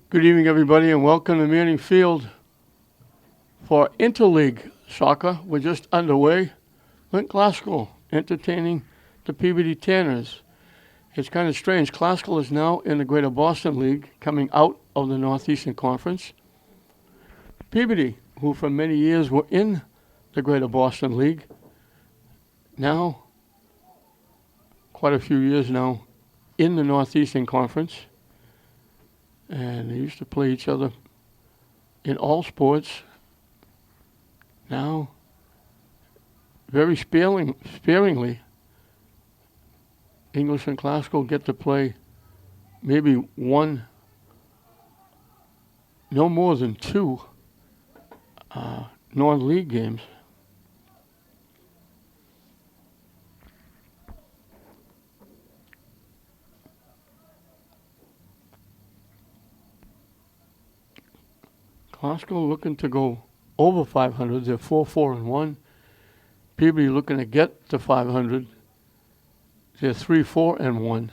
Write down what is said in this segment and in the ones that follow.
Good evening, everybody, and welcome to Manning Field for Interleague Soccer. We're just underway. Lynn Classical entertaining the Peabody Tanners. It's kind of strange. Classical is now in the Greater Boston League, coming out of the Northeastern Conference. Peabody, who for many years were in the Greater Boston League, now, quite a few years now, in the Northeastern Conference. And they used to play each other in all sports. Now, very sparingly, English and Classical get to play maybe one, no more than two non-league games. Classical looking to go over 500. They're 4-4-1. Peabody looking to get to 500. They're 3-4-1.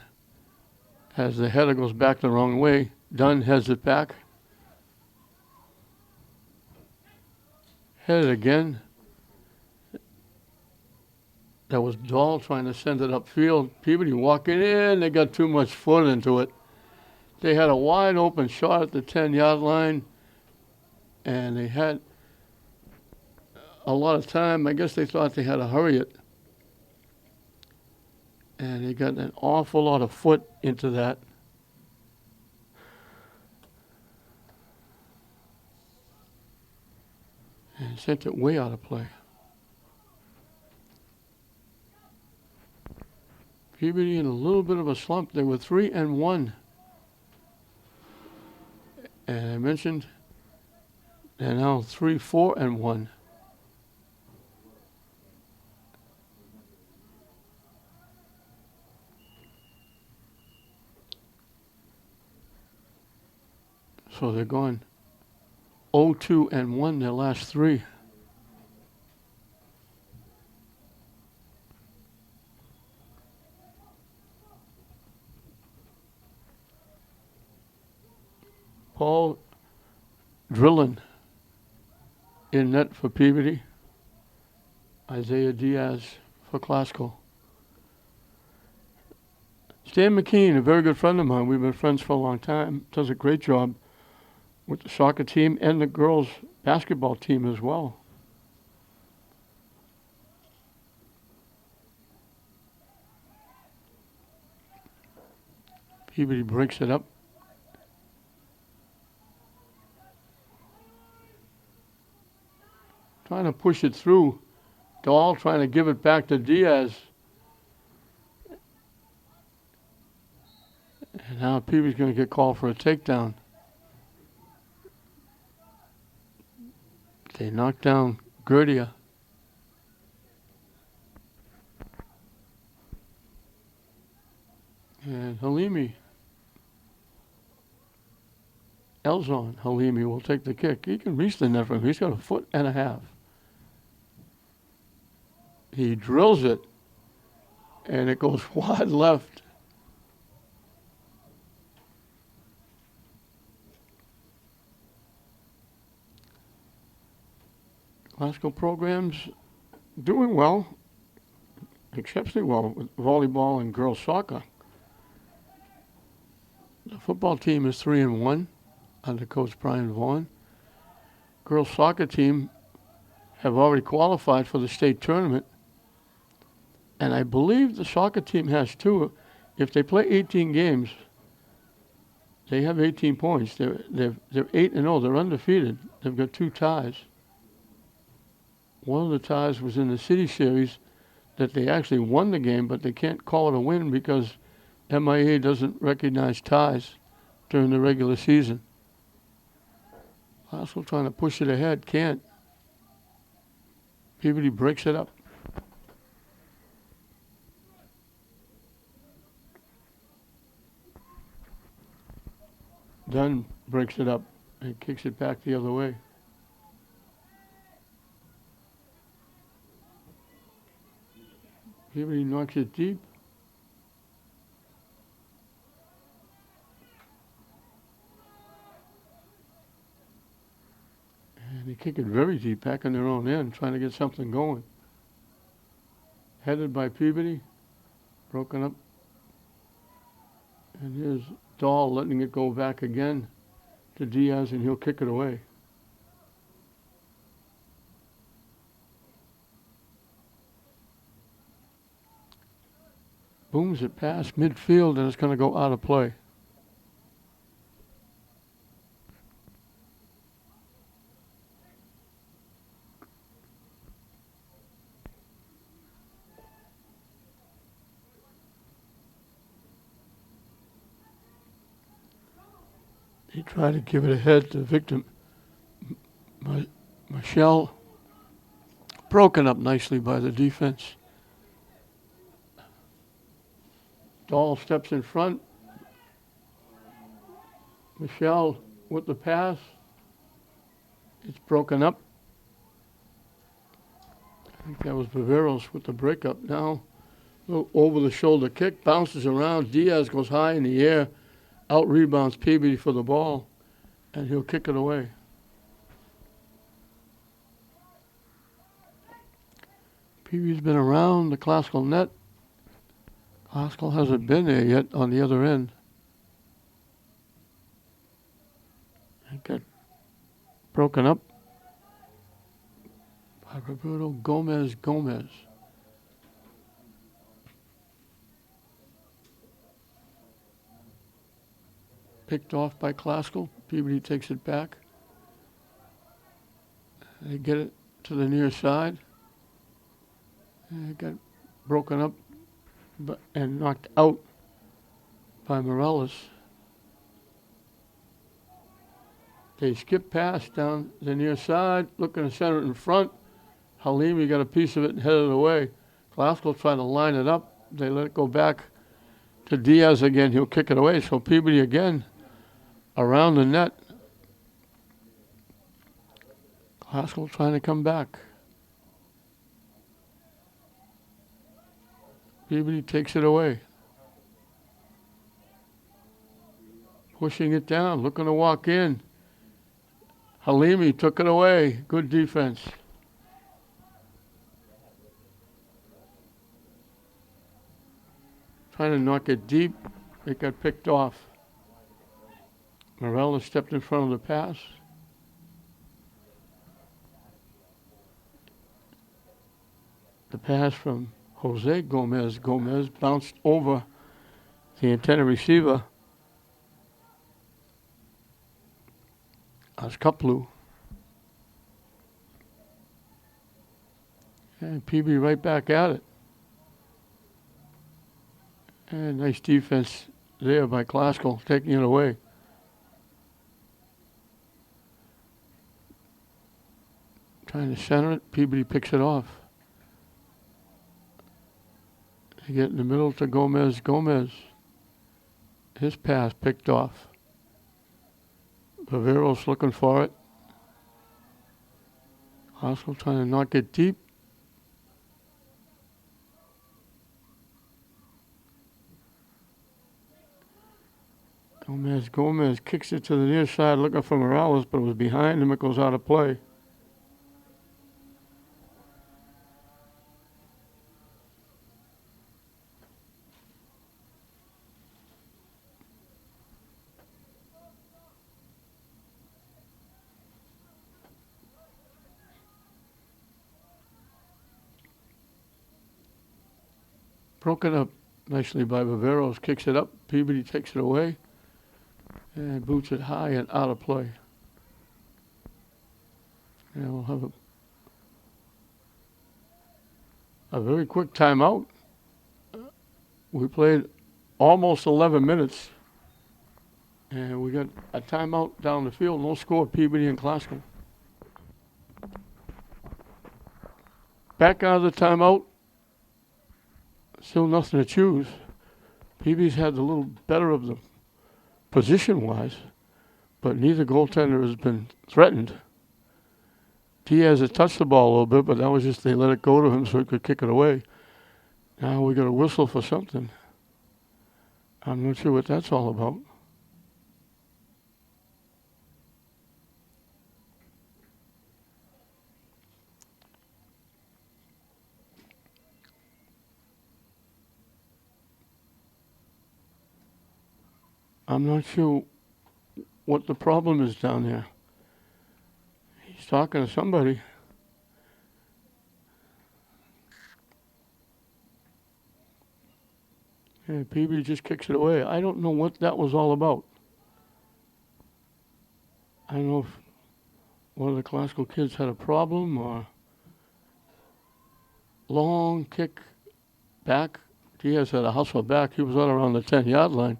As the header goes back the wrong way, Dunn heads it back. Headed again. That was Dahl trying to send it upfield. Peabody walking in. They got too much foot into it. They had a wide open shot at the 10-yard line. And they had a lot of time. I guess they thought they had to hurry it. And they got an awful lot of foot into that. And sent it way out of play. Peabody in a little bit of a slump. They were 3-1. And I mentioned they're now 3-4-1. So they're gone 0-2-1 their last three. Paul Drillin in net for Peabody. Isaiah Diaz for Classical. Stan McKean, a very good friend of mine. We've been friends for a long time. Does a great job with the soccer team and the girls' basketball team as well. Peabody breaks it up. Trying to push it through. Dahl trying to give it back to Diaz. And now Peabody's going to get called for a takedown. They knocked down Gerdia. And Halimi. Elzon Halimi will take the kick. He can reach the net from him. He's got a 1.5 feet. He drills it, and it goes wide left. Classical programs doing well, exceptionally well with volleyball and girls soccer. The football team is 3-1 under Coach Brian Vaughn. Girls soccer team have already qualified for the state tournament. And I believe the soccer team has two. If they play 18 games, they have 18 points. They're 8-0. They're undefeated. They've got 2 ties. One of the ties was in the City Series that they actually won the game, but they can't call it a win because MIA doesn't recognize ties during the regular season. Classical trying to push it ahead, can't. Peabody breaks it up. Dunn breaks it up and kicks it back the other way. Peabody knocks it deep. They kick it very deep back in their own end, trying to get something going. Headed by Peabody, broken up. And here's Dahl letting it go back again to Diaz, and he'll kick it away. Booms it past midfield, and it's going to go out of play. He tried to give it ahead to the victim. Michelle, broken up nicely by the defense. Dahl steps in front. Michelle with the pass. It's broken up. I think that was Viveros with the breakup now. Little over-the-shoulder kick, bounces around. Diaz goes high in the air. Out rebounds Peabody for the ball, and he'll kick it away. Peabody's been around the Classical net. Classical hasn't been there yet on the other end. It got broken up by Roberto Gomez. Picked off by Classical. Peabody takes it back. They get it to the near side. And it got broken up and knocked out by Morales. They skip past down the near side, looking to center it in front. Halimi got a piece of it and headed away. Classical trying to line it up. They let it go back to Diaz again. He'll kick it away. So Peabody again around the net. Classical trying to come back. Peabody takes it away. Pushing it down, looking to walk in. Halimi took it away. Good defense. Trying to knock it deep. It got picked off. Morales stepped in front of the pass. The pass from Jose Gomez. Gomez bounced over the intended receiver. Azkaplu. And Peabody right back at it. And nice defense there by Classical, taking it away. Trying to center it. Peabody picks it off. They get in the middle to Gomez. His pass picked off. Viveros looking for it. Classical trying to knock it deep. Gomez kicks it to the near side looking for Morales, but it was behind him. It goes out of play. Broken up nicely by Viveros. Kicks it up. Peabody takes it away. And boots it high and out of play. And we'll have a very quick timeout. We played almost 11 minutes. And we got a timeout down the field. No score, Peabody and Classical. Back out of the timeout. Still nothing to choose. Peabody's had a little better of them position-wise, but neither goaltender has been threatened. Diaz has touched the ball a little bit, but that was just they let it go to him so he could kick it away. Now we got a whistle for something. I'm not sure what that's all about. I'm not sure what the problem is down there. He's talking to somebody. And Peabody just kicks it away. I don't know what that was all about. I don't know if one of the classical kids had a problem or long kick back. Diaz had a hustle back. He was out around the 10-yard line.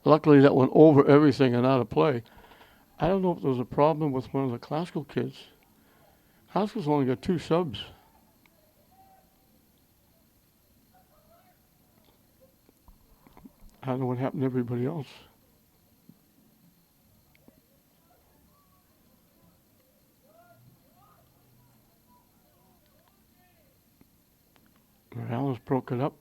Luckily, that went over everything and out of play. I don't know if there was a problem with one of the classical kids. Classical's only got 2 subs. I don't know what happened to everybody else. Morales broke it up.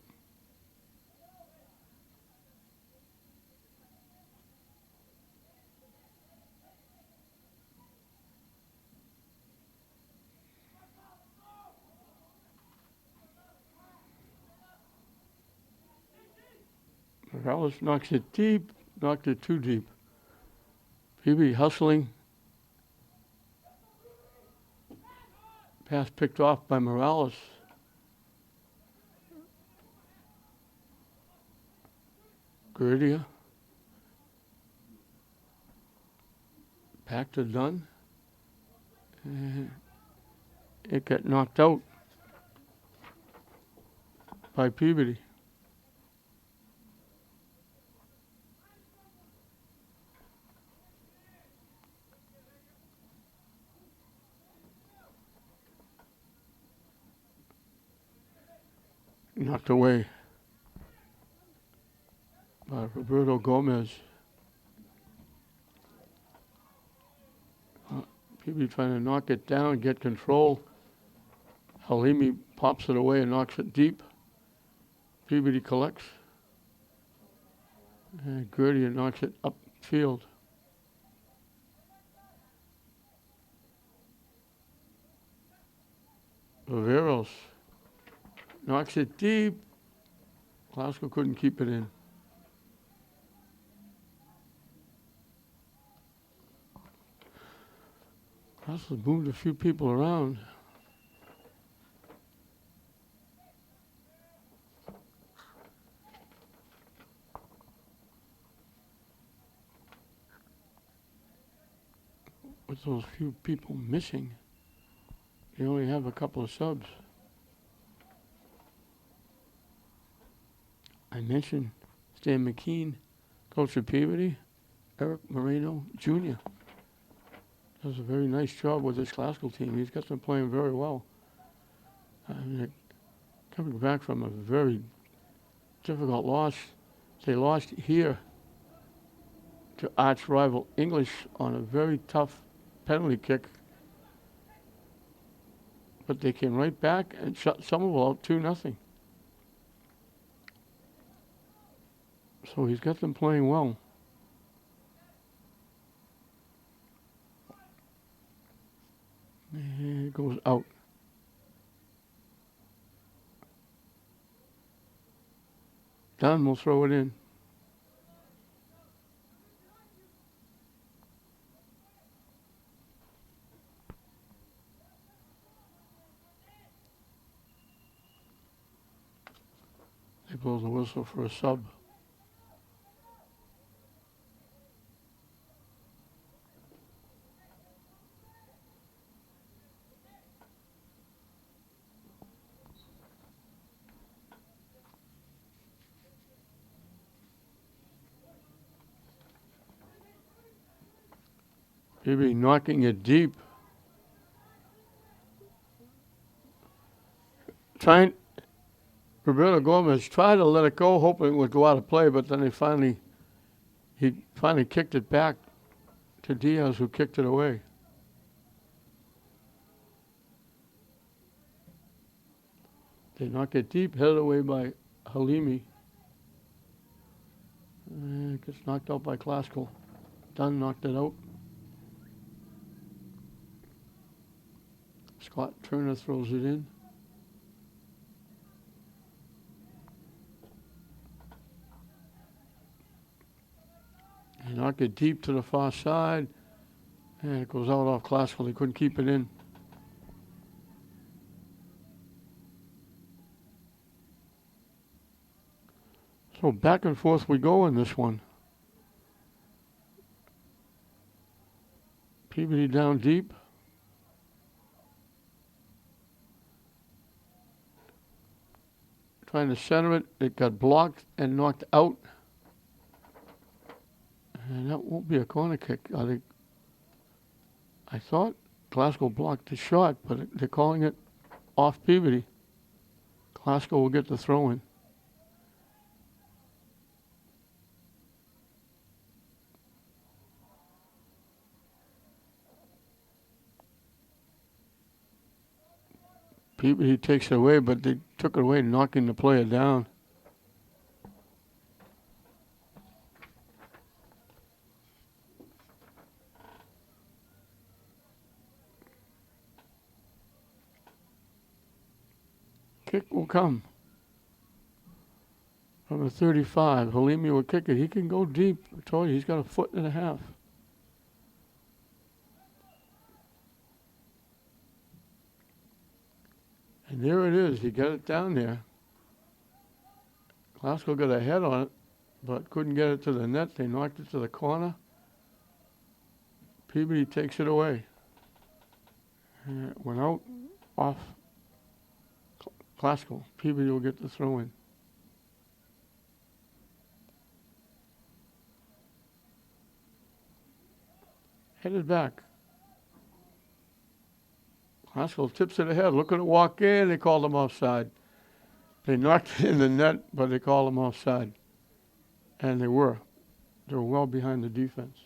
Morales knocks it deep, knocked it too deep. Peabody hustling. Pass picked off by Morales. Gurdia. Back to Dunn. And it got knocked out by Peabody. Knocked away by Roberto Gomez. Peabody trying to knock it down, get control. Halimi pops it away and knocks it deep. Peabody collects. And Gurdia knocks it upfield. Riveros knocks it deep. Glasgow couldn't keep it in. Glasgow moved a few people around. With those few people missing, they only have a couple of subs. I mentioned Stan McKean, coach of Peabody, Eric Moreno Jr. does a very nice job with this classical team. He's got them playing very well. Coming back from a very difficult loss. They lost here to arch rival English on a very tough penalty kick. But they came right back and shut Somerville out 2-0. So he's got them playing well. And it goes out. Dunn will throw it in. They blow the whistle for a sub. Maybe knocking it deep. Roberto Gomez tried to let it go, hoping it would go out of play, but then he finally kicked it back to Diaz, who kicked it away. They knock it deep, headed away by Halimi. And it gets knocked out by Classical. Dunn knocked it out. Scott Turner throws it in. He knocked it deep to the far side, and it goes out off Classical. He couldn't keep it in. So back and forth we go in this one. Peabody down deep. Trying to center it. It got blocked and knocked out. And that won't be a corner kick. I thought Glasgow blocked the shot, but they're calling it off Peabody. Glasgow will get the throw in. Peabody takes it away, but they took it away, knocking the player down. Kick will come. From the 35, Halimi will kick it. He can go deep. I told you, he's got 1.5 feet. And there it is. He got it down there. Glasgow got a head on it, but couldn't get it to the net. They knocked it to the corner. Peabody takes it away. And it went out off Glasgow. Peabody will get the throw in. Headed back. Glasgow tips it ahead. Looking to walk in. They called him offside. They knocked it in the net, but they called him offside. And they were. They were well behind the defense.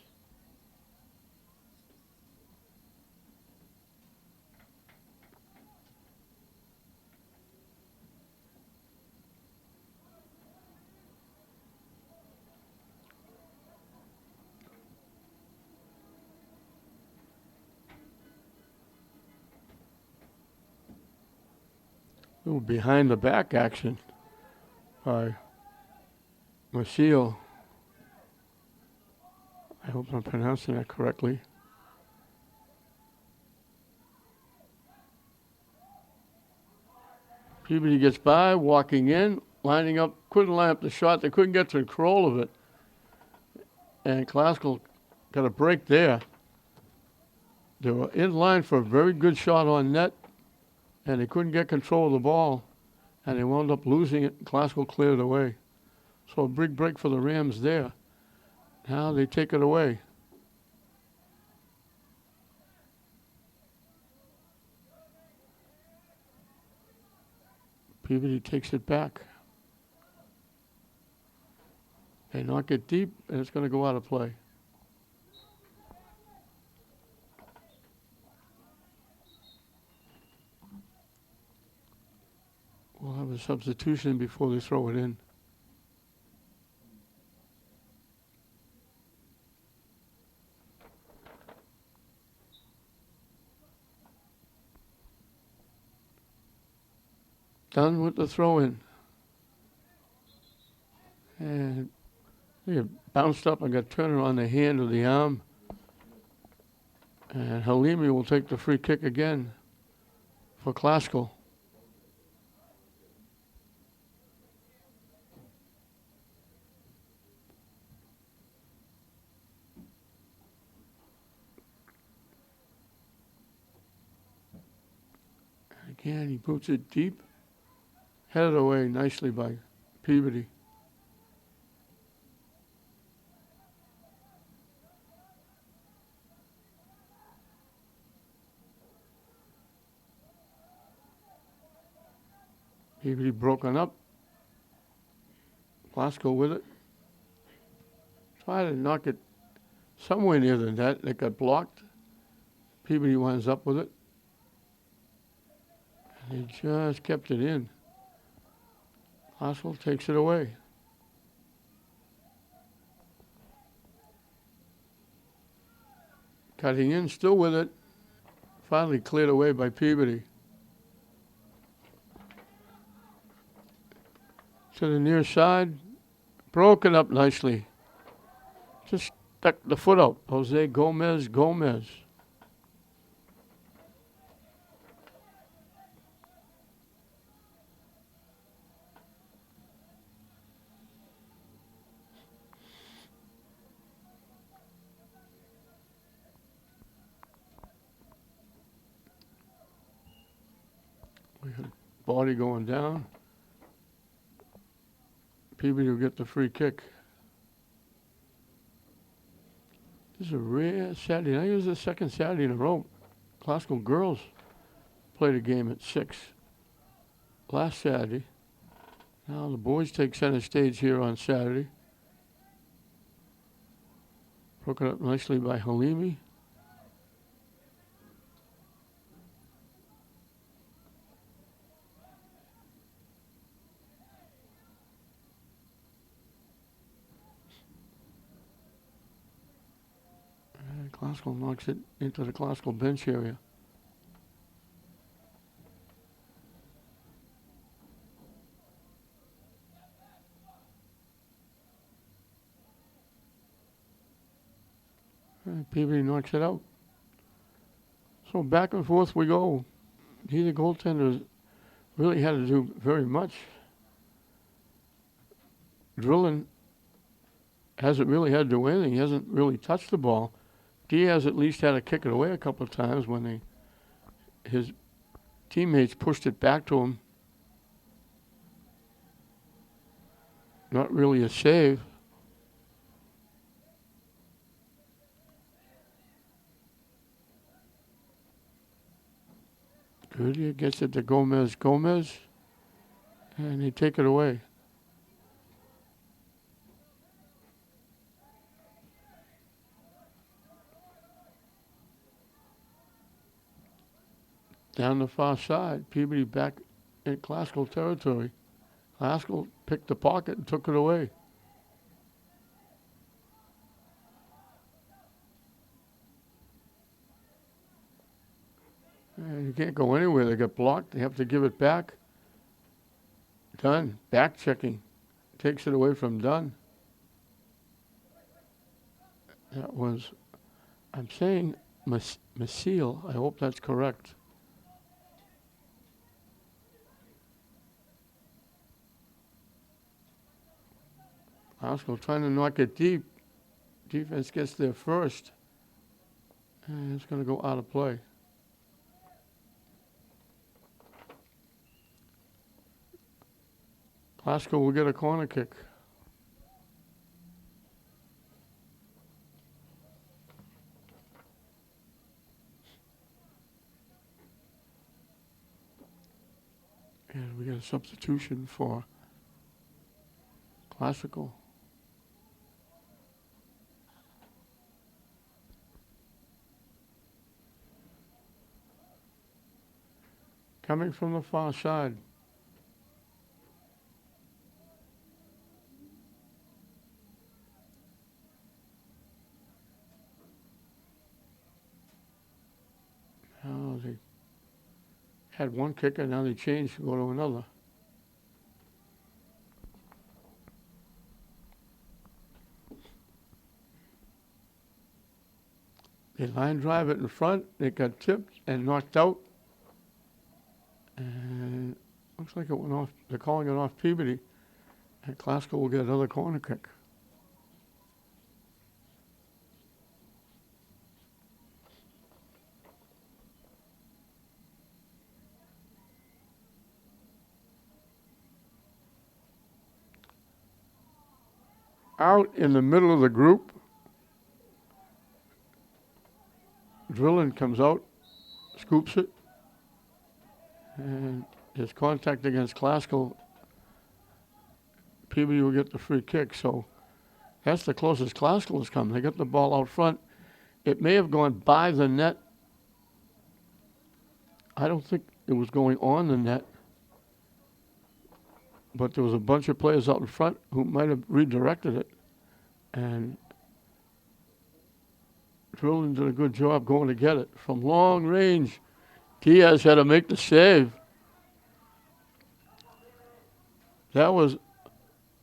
A little behind the back action by Maciel. I hope I'm pronouncing that correctly. Peabody gets by, walking in, lining up, couldn't line up the shot. They couldn't get control of it. And Glasgow got a break there. They were in line for a very good shot on net, and they couldn't get control of the ball, and they wound up losing it. Glasgow cleared it away. So a big break for the Rams there. Now they take it away. Peabody takes it back. They knock it deep, and it's going to go out of play. We'll have a substitution before they throw it in. Done with the throw in. And they bounced up and got turned on the hand or the arm. And Halimi will take the free kick again for Glasgow. Again, he boots it deep. Headed away nicely by Peabody. Peabody broken up. Glasgow with it. Tried to knock it somewhere near the net. It got blocked. Peabody winds up with it. And he just kept it in. Glasgow takes it away. Cutting in, still with it. Finally cleared away by Peabody. To the near side. Broken up nicely. Just stuck the foot out. Jose Gomez. We had body going down. Peabody will get the free kick. This is a rare Saturday. I think it was the second Saturday in a row. Classical girls played a game at 6 last Saturday. Now the boys take center stage here on Saturday. Broken up nicely by Halimi. And Classical knocks it into the Classical bench area. And Peabody knocks it out. So back and forth we go. Neither goaltenders really had to do very much. Drillin hasn't really had to do anything. He hasn't really touched the ball. Diaz at least had to kick it away a couple of times when his teammates pushed it back to him. Not really a save. Goodyear gets it to Gomez, and they take it away. Down the far side, Peabody back in Classical territory. Classical picked the pocket and took it away. And you can't go anywhere. They get blocked. They have to give it back. Dunn, back checking. Takes it away from Dunn. That was, I'm saying Masil. I hope that's correct. Classical trying to knock it deep. Defense gets there first. And it's going to go out of play. Classical will get a corner kick. And we get a substitution for Classical. Coming from the far side. Now they had one kicker, now they changed to go to another. They line drive it in front. It got tipped and knocked out. And looks like it went off. They're calling it off Peabody. And Classical will get another corner kick. Out in the middle of the group, Drillin comes out, scoops it, and his contact against Classical. Peabody will get the free kick. So that's the closest Classical has come. They got the ball out front. It may have gone by the net. I don't think it was going on the net. But there was a bunch of players out in front who might have redirected it. And Drillin did a good job going to get it. From long range, Diaz had to make the save. That was,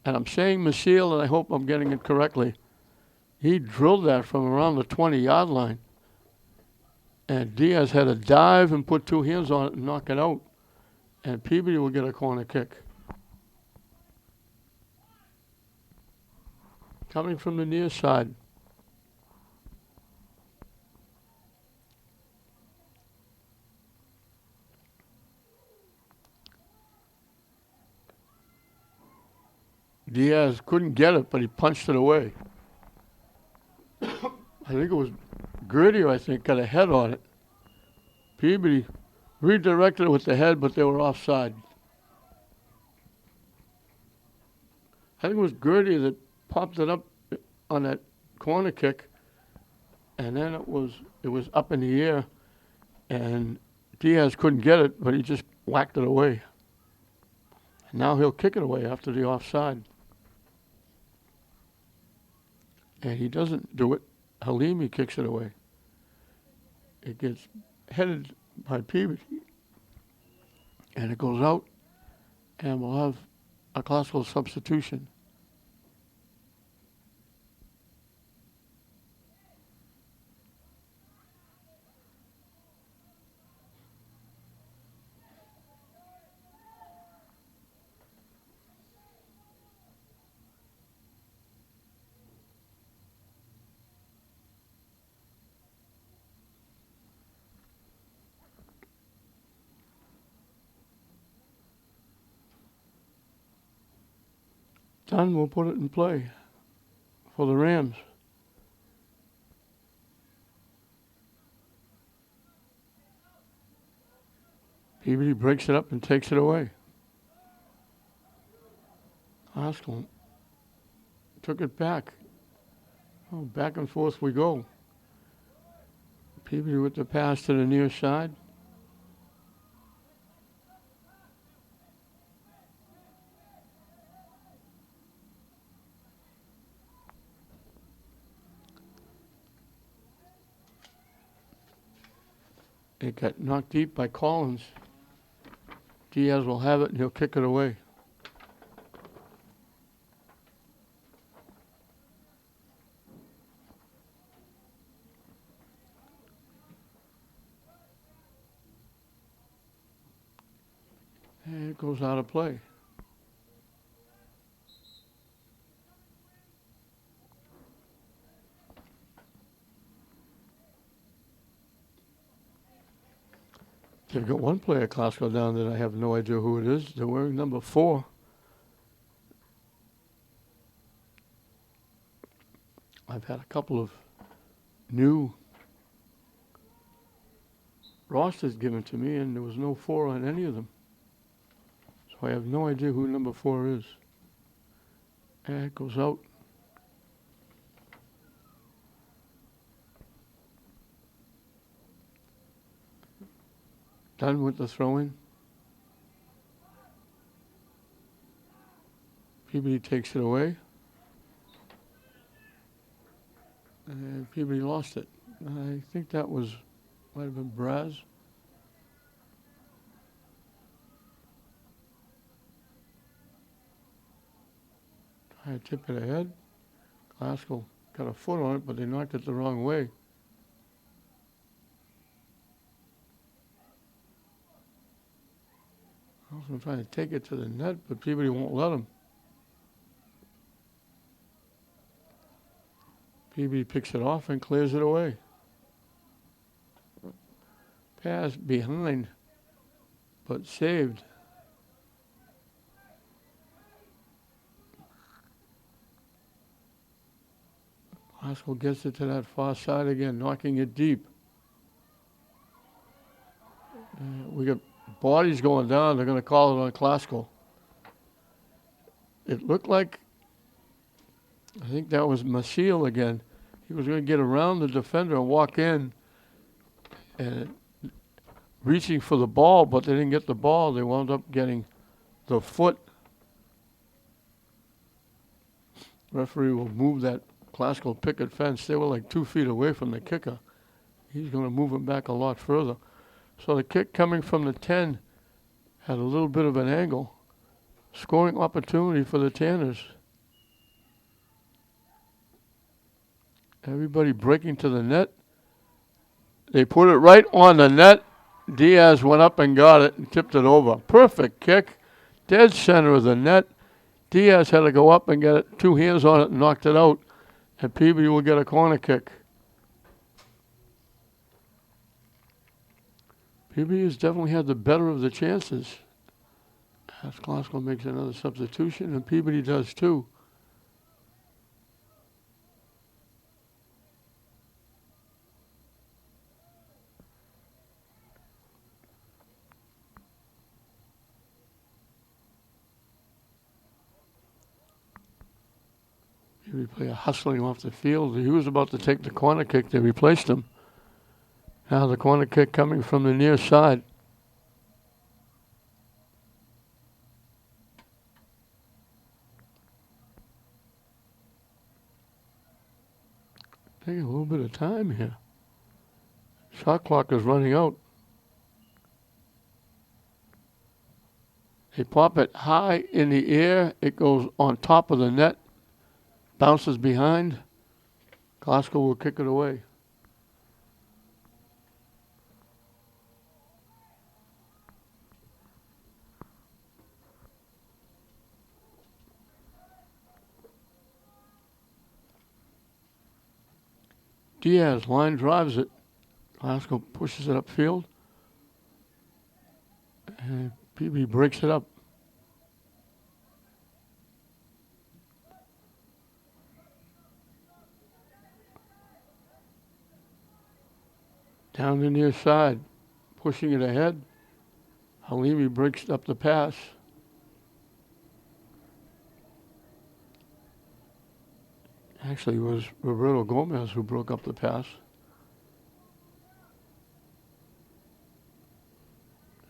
and I'm saying Masil, and I hope I'm getting it correctly. He drilled that from around the 20-yard line. And Diaz had to dive and put two hands on it and knock it out. And Peabody will get a corner kick. Coming from the near side. Diaz couldn't get it, but he punched it away. I think it was Gurdy, got a head on it. Peabody redirected it with the head, but they were offside. I think it was Gurdy that popped it up on that corner kick, and then it was up in the air, and Diaz couldn't get it, but he just whacked it away. And now he'll kick it away after the offside. And he doesn't do it. Halimi kicks it away. It gets headed by Peabody, and it goes out, and we'll have a classical substitution. Dunn will put it in play for the Rams. Peabody breaks it up and takes it away. Haskell took it back. Oh, back and forth we go. Peabody with the pass to the near side. It got knocked deep by Collins. Diaz will have it and he'll kick it away. And it goes out of play. They've got one player classical down that I have no idea who it is. They're wearing number 4. I've had a couple of new rosters given to me, and there was no 4 on any of them. So I have no idea who number 4 is. And it goes out. Done with the throw-in. Peabody takes it away. And Peabody lost it. I think that might have been Braz. Try to tip it ahead. Glasgow got a foot on it, but they knocked it the wrong way. I'm trying to take it to the net, but Peabody won't let him. Peabody picks it off and clears it away. Pass behind, but saved. Glasgow gets it to that far side again, knocking it deep. We got bodies going down. They're going to call it on Glasgow. It looked like, I think that was Maciel again. He was going to get around the defender and walk in and reaching for the ball, but they didn't get the ball. They wound up getting the foot. Referee will move that classical picket fence. They were like 2 feet away from the kicker. He's going to move him back a lot further. So the kick coming from the 10 had a little bit of an angle. Scoring opportunity for the Tanners. Everybody breaking to the net. They put it right on the net. Diaz went up and got it and tipped it over. Perfect kick. Dead center of the net. Diaz had to go up and get it, 2 hands on it and knocked it out. And Peabody will get a corner kick. Peabody has definitely had the better of the chances. As Glasgow makes another substitution, and Peabody does too. Peabody player hustling off the field. He was about to take the corner kick. They replaced him. Now the corner kick coming from the near side. Taking a little bit of time here. Shot clock is running out. They pop it high in the air. It goes on top of the net. Bounces behind. Glasgow will kick it away. Diaz line drives it. Glasgow pushes it upfield. And Peabody breaks it up. Down the near side, pushing it ahead. Halimi breaks up the pass. Actually, it was Roberto Gomez who broke up the pass.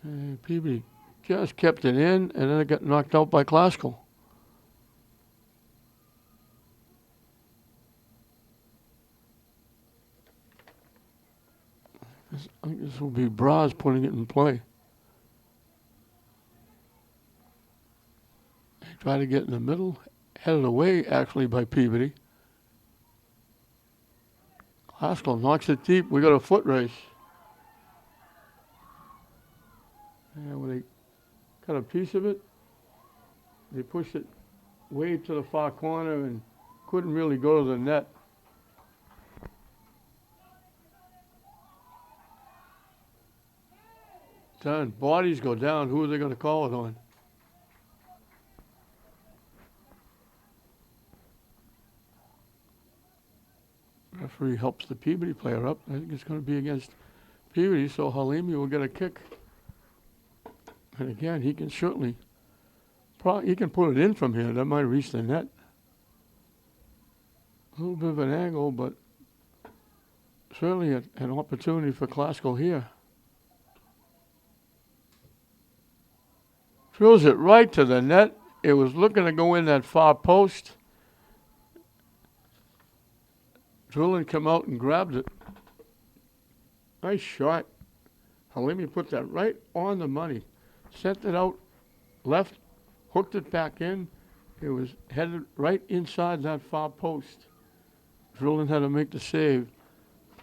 And Peabody just kept it in, and then it got knocked out by Glasgow. I think this will be Braz putting it in play. They try to get in the middle, headed away actually by Peabody. Glasgow knocks it deep. We got a foot race. And when they cut a piece of it, they pushed it way to the far corner and couldn't really go to the net. Done. Bodies go down. Who are they going to call it on? Referee helps the Peabody player up. I think it's going to be against Peabody, so Halimi will get a kick. And again, he can certainly, he can put it in from here. That might reach the net. A little bit of an angle, but certainly an opportunity for Glasgow here. Drills it right to the net. It was looking to go in that far post. Drillin come out and grabbed it. Nice shot. Halimi put that right on the money. Sent it out left, hooked it back in. It was headed right inside that far post. Drillin had to make the save.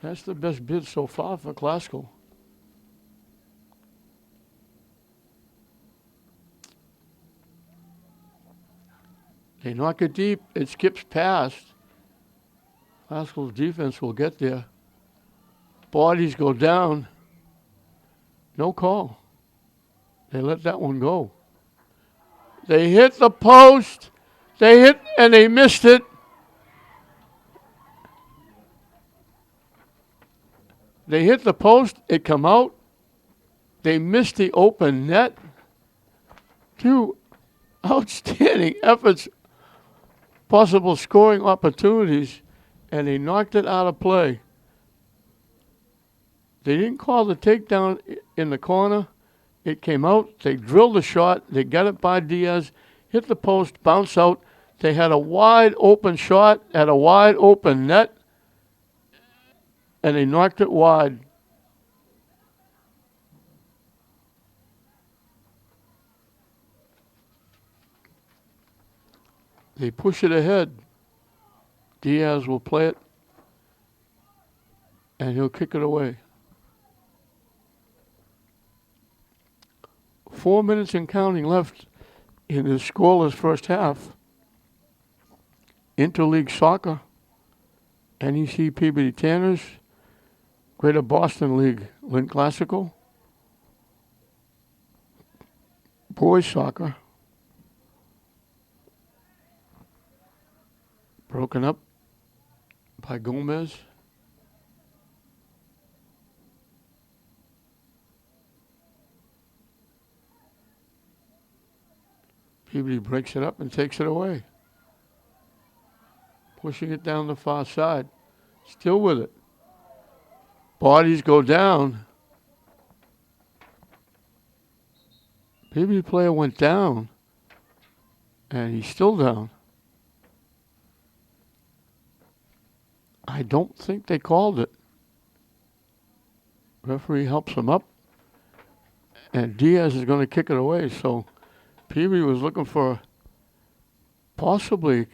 That's the best bid so far for Glasgow. They knock it deep. It skips past. Glasgow's defense will get there. Bodies go down. No call. They let that one go. They hit the post. They hit and they missed it. They hit the post. It come out. They missed the open net. 2 outstanding efforts, possible scoring opportunities, and they knocked it out of play. They didn't call the takedown in the corner. It came out. They drilled the shot. They got it by Diaz, hit the post, bounce out. They had a wide open shot at a wide open net, and they knocked it wide. They push it ahead. Diaz will play it and he'll kick it away. 4 minutes and counting left in the scoreless first half. Interleague Soccer, NEC Peabody Tanners, Greater Boston League Lynn Classical, Boys Soccer, broken up by Gomez. Peabody breaks it up and takes it away. Pushing it down the far side. Still with it. Bodies go down. Peabody player went down. And he's still down. I don't think they called it. Referee helps him up. And Diaz is going to kick it away. So Peabody was looking for possibly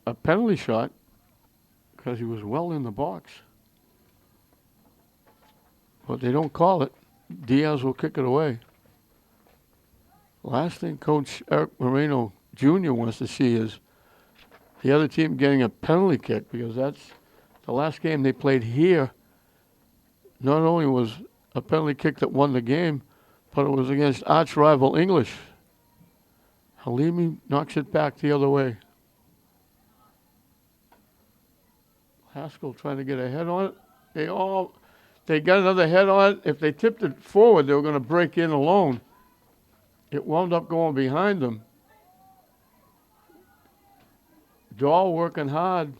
a penalty shot because he was well in the box. But they don't call it. Diaz will kick it away. Last thing Coach Eric Moreno Jr. wants to see is the other team getting a penalty kick, because that's the last game they played here. Not only was a penalty kick that won the game, but it was against arch rival English. Halimi knocks it back the other way. Haskell trying to get a head on it. They got another head on it. If they tipped it forward, they were going to break in alone. It wound up going behind them. Dahl working hard.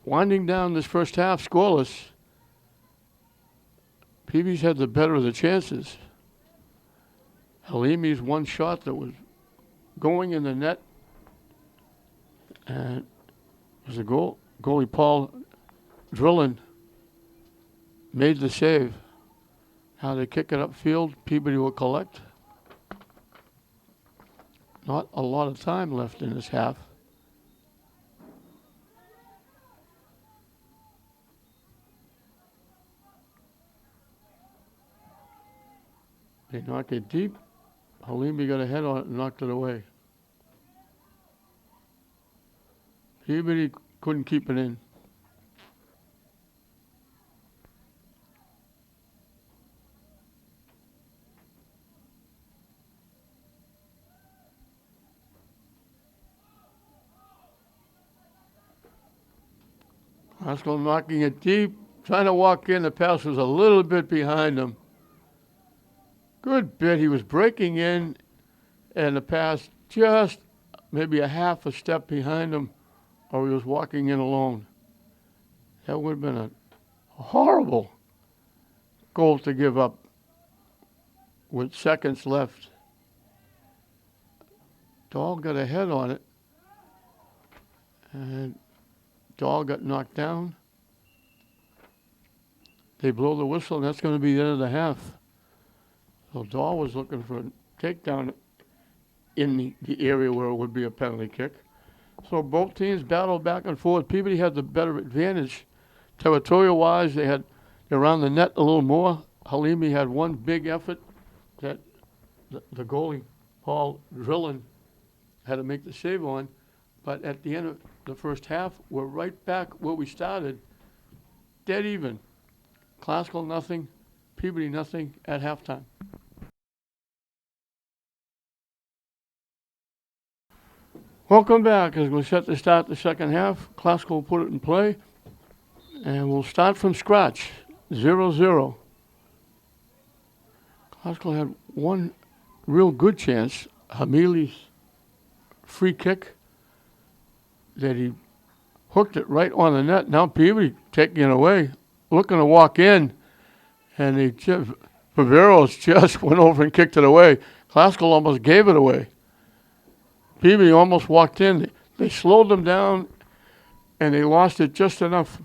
Winding down this first half scoreless. Peabody's had the better of the chances. Halimi's one shot that was going in the net, and it was a goal. Goalie Paul Drillin made the save. Now they kick it upfield. Peabody will collect. Not a lot of time left in this half. They knock it deep. Halimi got a head on it and knocked it away. Peabody couldn't keep it in. Haskell knocking it deep, trying to walk in. The pass was a little bit behind him. Good bit. He was breaking in, and the pass just maybe a half a step behind him, or he was walking in alone. That would have been a horrible goal to give up with seconds left. Dahl got a head on it, and Dahl got knocked down. They blow the whistle, and that's going to be the end of the half. So Dahl was looking for a takedown in the area where it would be a penalty kick. So both teams battled back and forth. Peabody had the better advantage. Territorial-wise, they were around the net a little more. Halimi had one big effort that the goalie, Paul Drillin, had to make the save on. But at the end of the first half, we're right back where we started, dead even. Classical nothing, Peabody nothing at halftime. Welcome back as we're set to start the second half. Classical will put it in play, and we'll start from scratch. 0-0. Classical had one real good chance. Hamili's free kick that he hooked it right on the net. Now Peabody taking it away, looking to walk in, and Viveros just went over and kicked it away. Classical almost gave it away. Peabody almost walked in. They slowed them down, and they lost it just enough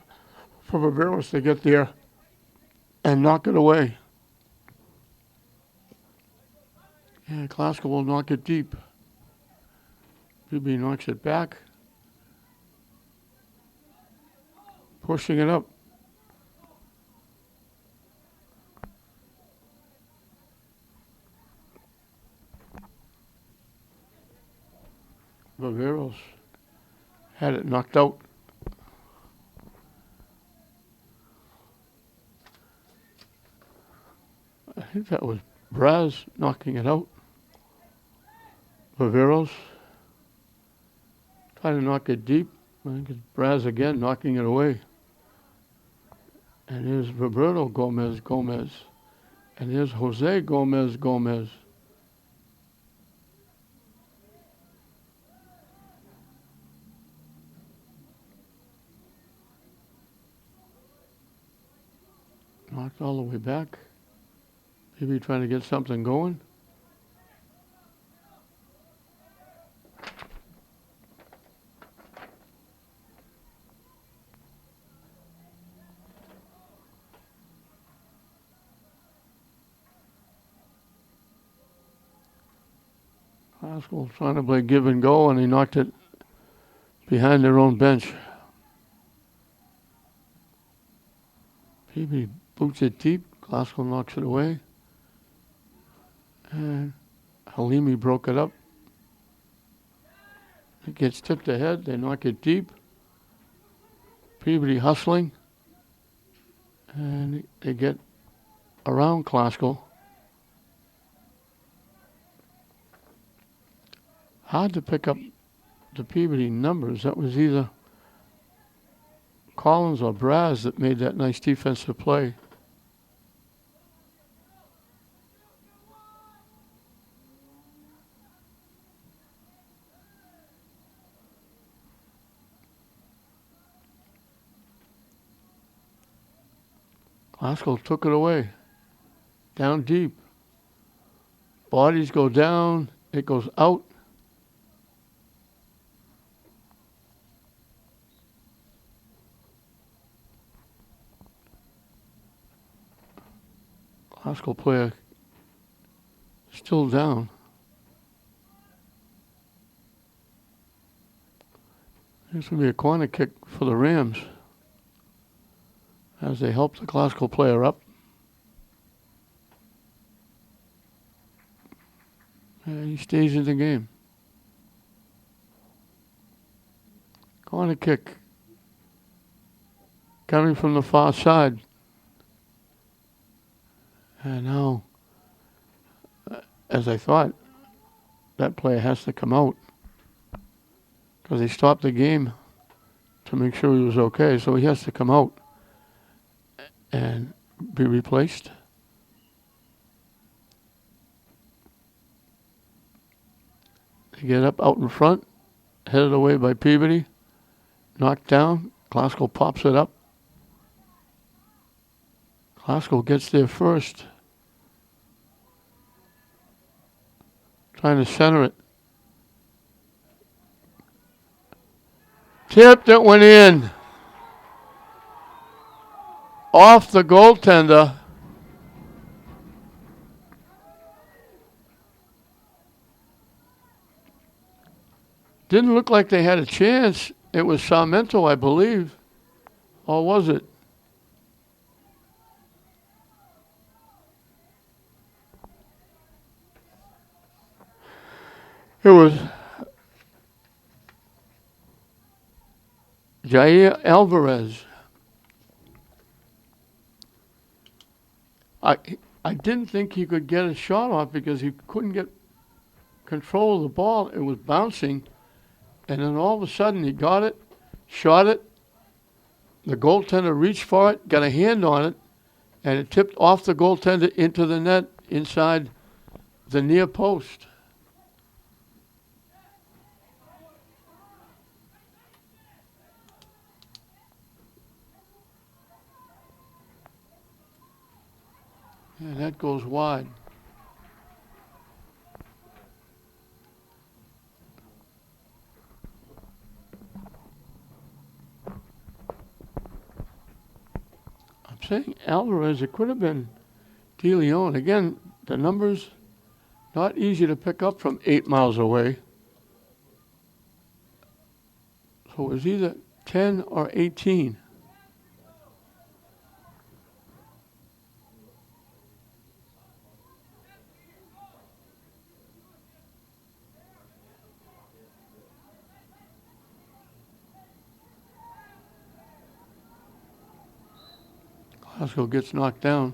for Viveros to get there and knock it away. Yeah, Classical will knock it deep. Peabody knocks it back. Pushing it up. Viveros had it knocked out. I think that was Braz knocking it out. Viveros trying to knock it deep. I think it's Braz again knocking it away. And here's Roberto Gomez. And here's Jose Gomez. Knocked all the way back. Maybe trying to get something going. Classical trying to play give and go, and he knocked it behind their own bench. Peabody boots it deep. Classical knocks it away. And Halimi broke it up. It gets tipped ahead. They knock it deep. Peabody hustling. And they get around Classical. Hard to pick up the Peabody numbers. That was either Collins or Braz that made that nice defensive play. Classical took it away. Down deep. Bodies go down. It goes out. Classical player still down. This will be a corner kick for the Rams as they help the Classical player up. And he stays in the game. Corner kick coming from the far side. And now, as I thought, that player has to come out because they stopped the game to make sure he was okay. So he has to come out and be replaced. They get up out in front, headed away by Peabody, knocked down. Classical pops it up. Classical gets there first. Trying to center it. Tip that went in. Off the goaltender. Didn't look like they had a chance. It was Sarmento, I believe. Or was it? It was Jair Alvarez. I didn't think he could get a shot off because he couldn't get control of the ball. It was bouncing. And then all of a sudden he got it, shot it. The goaltender reached for it, got a hand on it, And it tipped off the goaltender into the net inside the near post. And that goes wide. I'm saying Alvarez, it could have been De Leon. Again, the numbers not easy to pick up from 8 miles away. So it was either 10 or 18. Glasgow gets knocked down.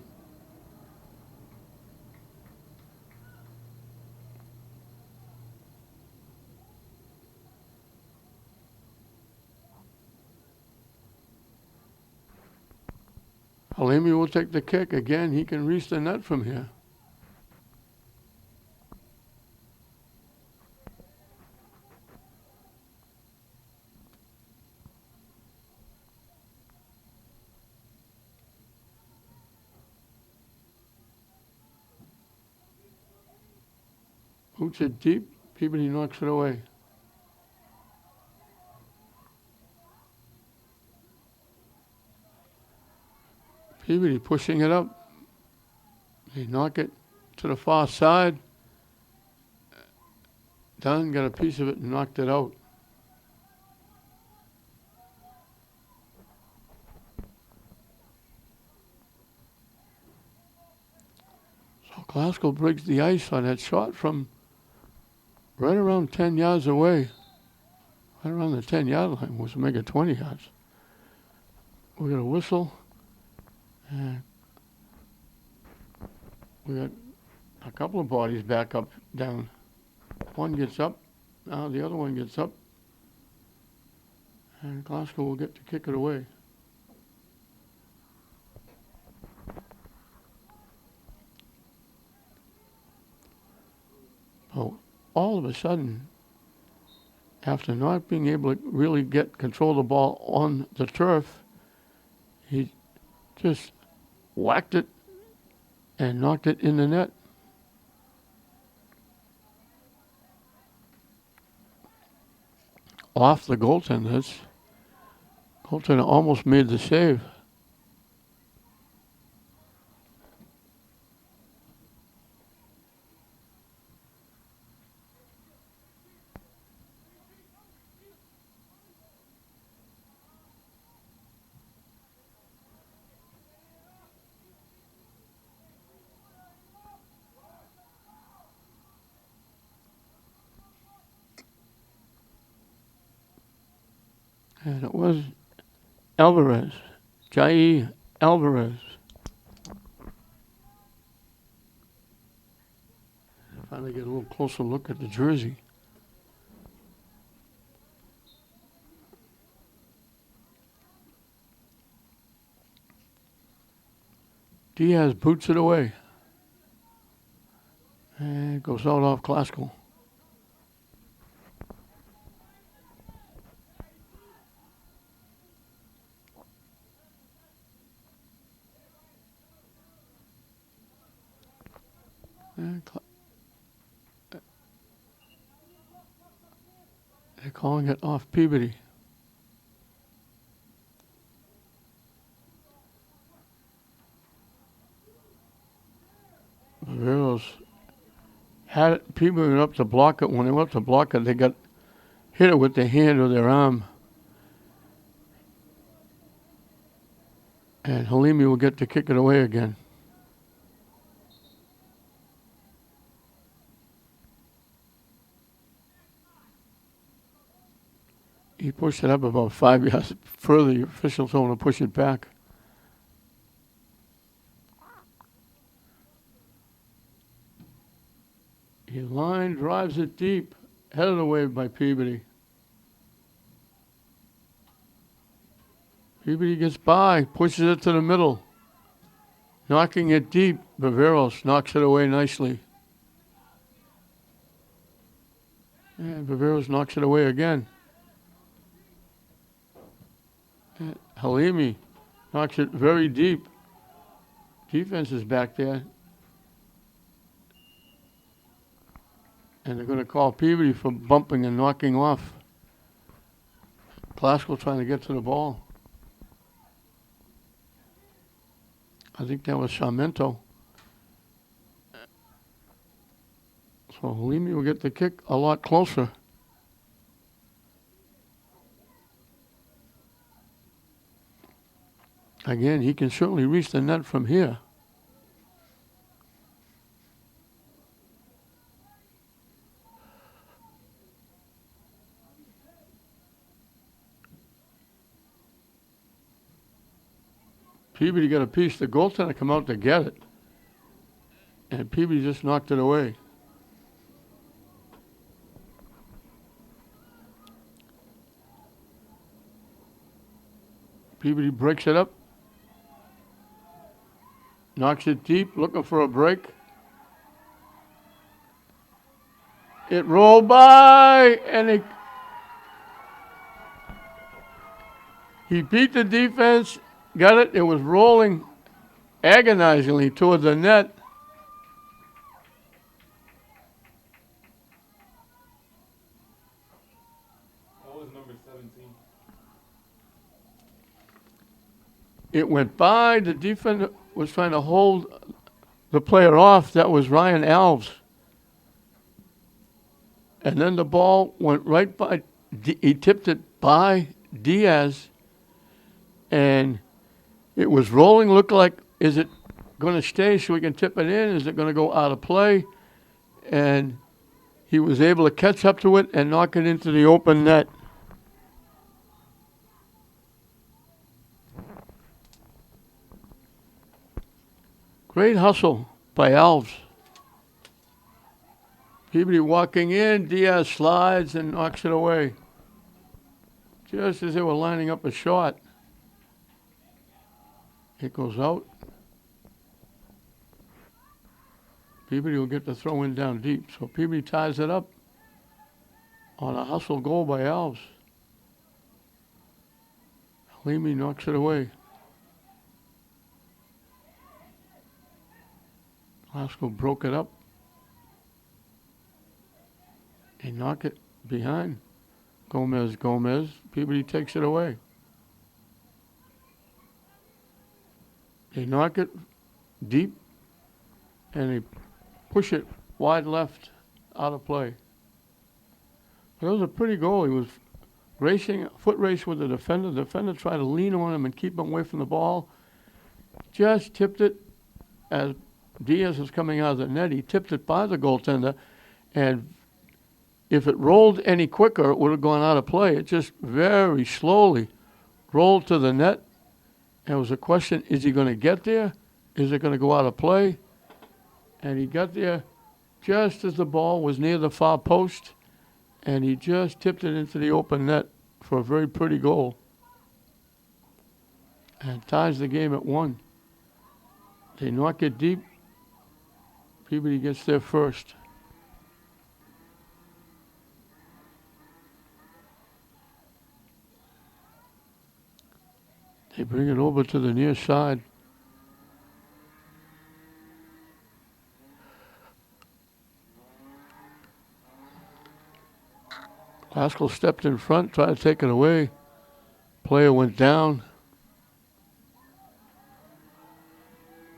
Halimi will take the kick. Again, he can reach the net from here. Boots it deep. Peabody knocks it away. Peabody pushing it up. They knock it to the far side. Dunn got a piece of it and knocked it out. So Glasgow breaks the ice on that shot from right around 10 yards away. Right around the 10-yard line was to make it 20 yards. We got a whistle. And we got a couple of bodies back up, down. One gets up. Now the other one gets up. And Glasgow will get to kick it away. Oh, all of a sudden, after not being able to really get control of the ball on the turf, he just whacked it and knocked it in the net. Off the goaltender. Goaltender almost made the save. And it was Alvarez, Jair Alvarez. Finally get a little closer look at the jersey. Diaz boots it away. And it goes out off Glasgow. They're calling it off Peabody. Barreros had it, Peabody went up to block it. When they went up to block it, they got hit it with their hand or their arm. And Halimi will get to kick it away again. He pushed it up about 5 yards further. The official told him to push it back. He line drives it deep, headed away by Peabody. Peabody gets by, pushes it to the middle. Knocking it deep. Viveros knocks it away nicely. And Viveros knocks it away again. And Halimi knocks it very deep. Defense is back there. And they're going to call Peabody for bumping and knocking off. Glasgow trying to get to the ball. I think that was Sarmento. So Halimi will get the kick a lot closer. Again, he can certainly reach the net from here. Peabody got a piece. The goaltender come out to get it. And Peabody just knocked it away. Peabody breaks it up. Knocks it deep, looking for a break. It rolled by, and he beat the defense, got it. It was rolling agonizingly toward the net. That was number 17. It went by. The defender was trying to hold the player off. That was Ryan Alves. And then the ball went right by. He tipped it by Diaz. And it was rolling. Looked like, is it going to stay so we can tip it in? Is it going to go out of play? And he was able to catch up to it and knock it into the open net. Great hustle by Alves. Peabody walking in, Diaz slides and knocks it away. Just as they were lining up a shot. It goes out. Peabody will get the throw in down deep. So Peabody ties it up on a hustle goal by Alves. Halimi knocks it away. Glasgow broke it up. They knock it behind. Gomez. Peabody takes it away. They knock it deep, and they push it wide left out of play. But it was a pretty goal. He was racing, foot race with the defender. The defender tried to lean on him and keep him away from the ball. Just tipped it as Diaz was coming out of the net. He tipped it by the goaltender, and if it rolled any quicker, it would have gone out of play. It just very slowly rolled to the net. And it was a question, is he going to get there? Is it going to go out of play? And he got there just as the ball was near the far post, and he just tipped it into the open net for a very pretty goal. And ties the game at 1. They knock it deep. Peabody gets there first. They bring it over to the near side. Pascal stepped in front, tried to take it away. Player went down.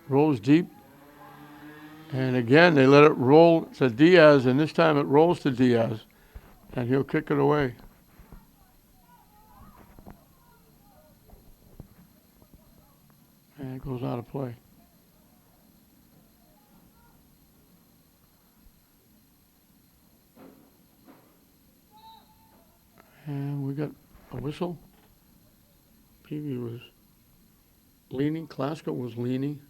Rolls deep. And again, they let it roll to Diaz, and this time it rolls to Diaz. And he'll kick it away. And it goes out of play. And we got a whistle. Peavy was leaning. Glasgow was leaning.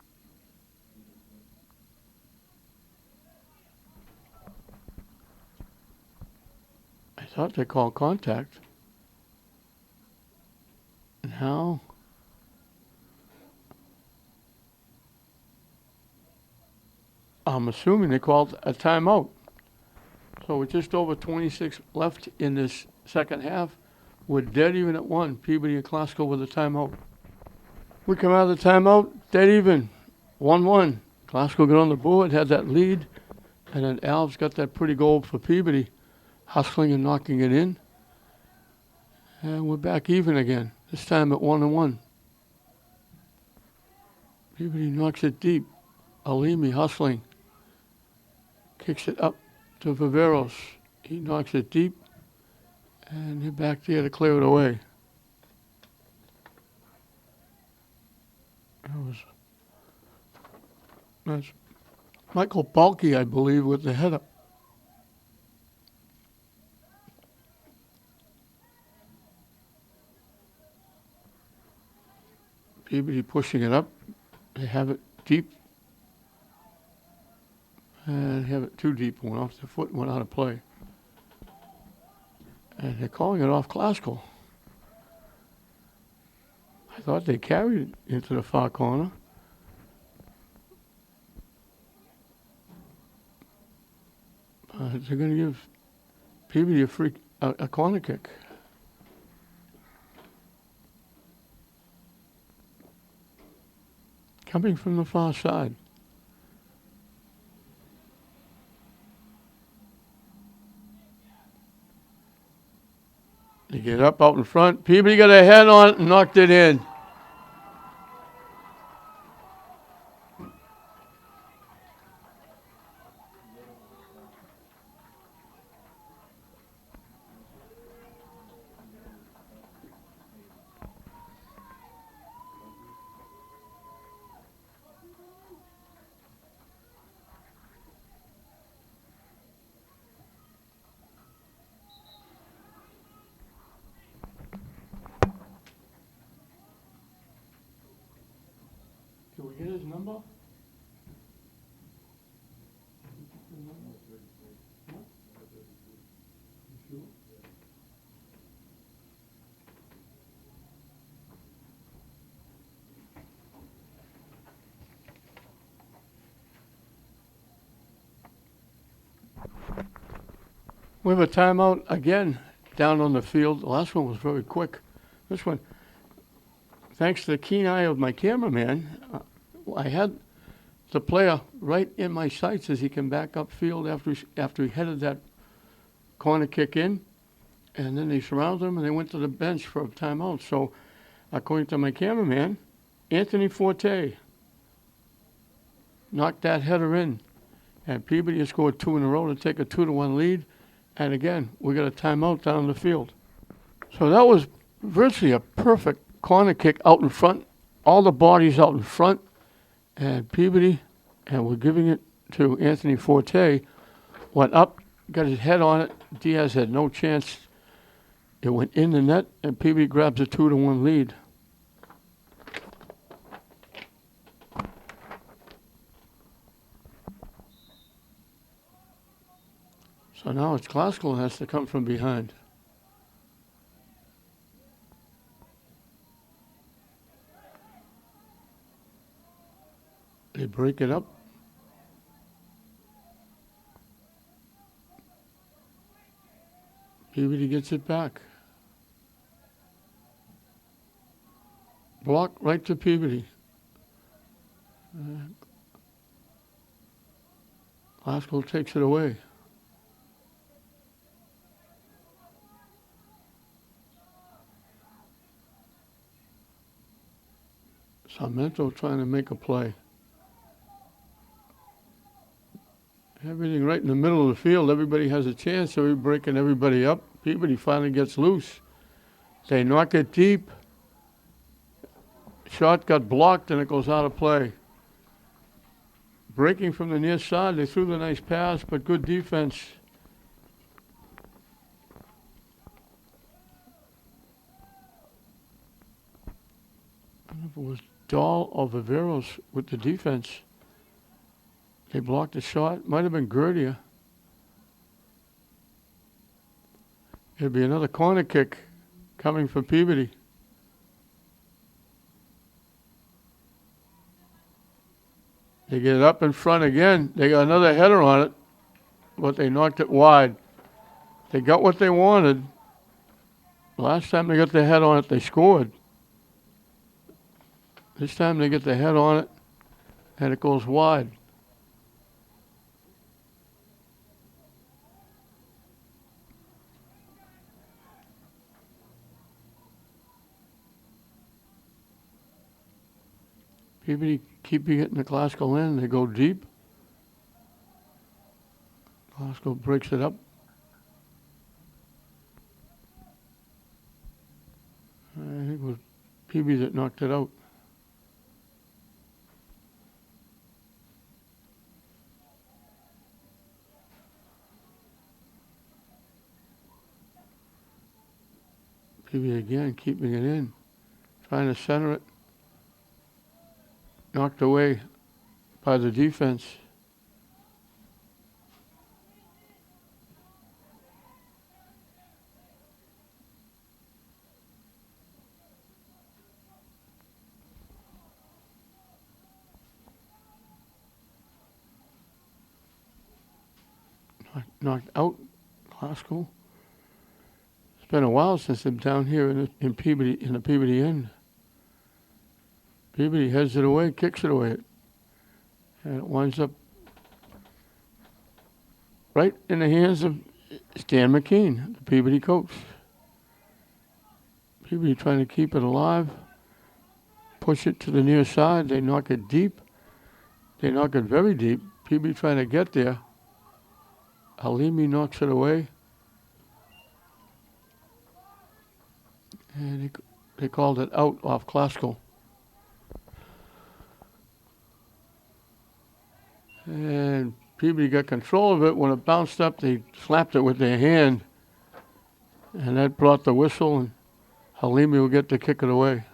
I thought they called contact. And how? I'm assuming they called a timeout. So with just over 26 left in this second half, we're dead even at 1. Peabody and Glasgow with a timeout. We come out of the timeout, dead even, 1-1. Glasgow got on the board, had that lead, and then Alves got that pretty goal for Peabody, hustling and knocking it in. And we're back even again, this time at 1-1. Peabody knocks it deep. Alimi hustling. Kicks it up to Viveros. He knocks it deep. And they're back there to clear it away. That's Michael Balke, I believe, with the header. Peabody pushing it up. They have it deep. And they have it too deep. Went off their foot and went out of play. And they're calling it off Glasgow. I thought they carried it into the far corner. They're going to give Peabody a corner kick. Coming from the far side. They get up out in front. Peabody got a head on it and knocked it in. Can we get his number? We have a timeout again down on the field. The last one was very quick. This one, thanks to the keen eye of my cameraman, I had the player right in my sights as he came back upfield after he headed that corner kick in. And then they surrounded him and they went to the bench for a timeout. So, according to my cameraman, Anthony Forte knocked that header in. And Peabody has scored 2 in a row to take a 2-1 lead. And again, we got a timeout down the field. So that was virtually a perfect corner kick out in front. All the bodies out in front. And Peabody, and we're giving it to Anthony Forte, went up, got his head on it. Diaz had no chance. It went in the net, and Peabody grabs a 2-1 lead. So now it's Glasgow has to come from behind. They break it up. Peabody gets it back. Block right to Peabody. Glasgow takes it away. Sarmento trying to make a play. Everything right in the middle of the field. Everybody has a chance, so we're breaking everybody up. Peabody finally gets loose. They knock it deep. Shot got blocked and it goes out of play. Breaking from the near side, they threw the nice pass, but good defense. I don't know if it was Dahl or Viveros with the defense. They blocked the shot. Might have been Gerdia. It'll be another corner kick coming from Peabody. They get it up in front again. They got another header on it, but they knocked it wide. They got what they wanted. Last time they got their head on it, they scored. This time they get their head on it, and it goes wide. Peabody keep getting the Glasgow in. They go deep. Glasgow breaks it up. I think it was Peabody that knocked it out. Peabody again, keeping it in. Trying to center it. Knocked away by the defense. Knocked out Glasgow. It's been a while since I'm down here in Peabody, in the Peabody end. Peabody heads it away, kicks it away, and it winds up right in the hands of Stan McKean, the Peabody coach. Peabody trying to keep it alive, push it to the near side. They knock it deep. They knock it very deep. Peabody trying to get there. Halimi knocks it away. And they called it out off Glasgow. And Peabody got control of it. When it bounced up, they slapped it with their hand. And that brought the whistle, and Halimi will get to kick it away.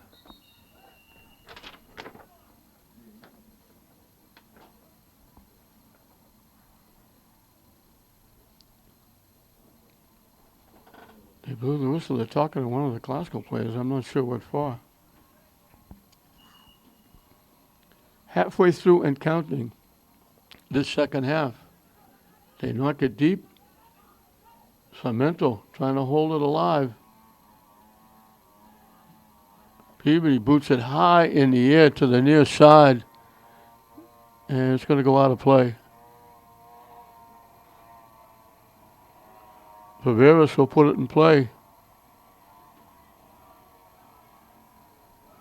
They blew the whistle. They're talking to one of the Glasgow players. I'm not sure what for. Halfway through and counting this second half. They knock it deep. Cemento trying to hold it alive. Peabody boots it high in the air to the near side. And it's going to go out of play. Viveras will put it in play.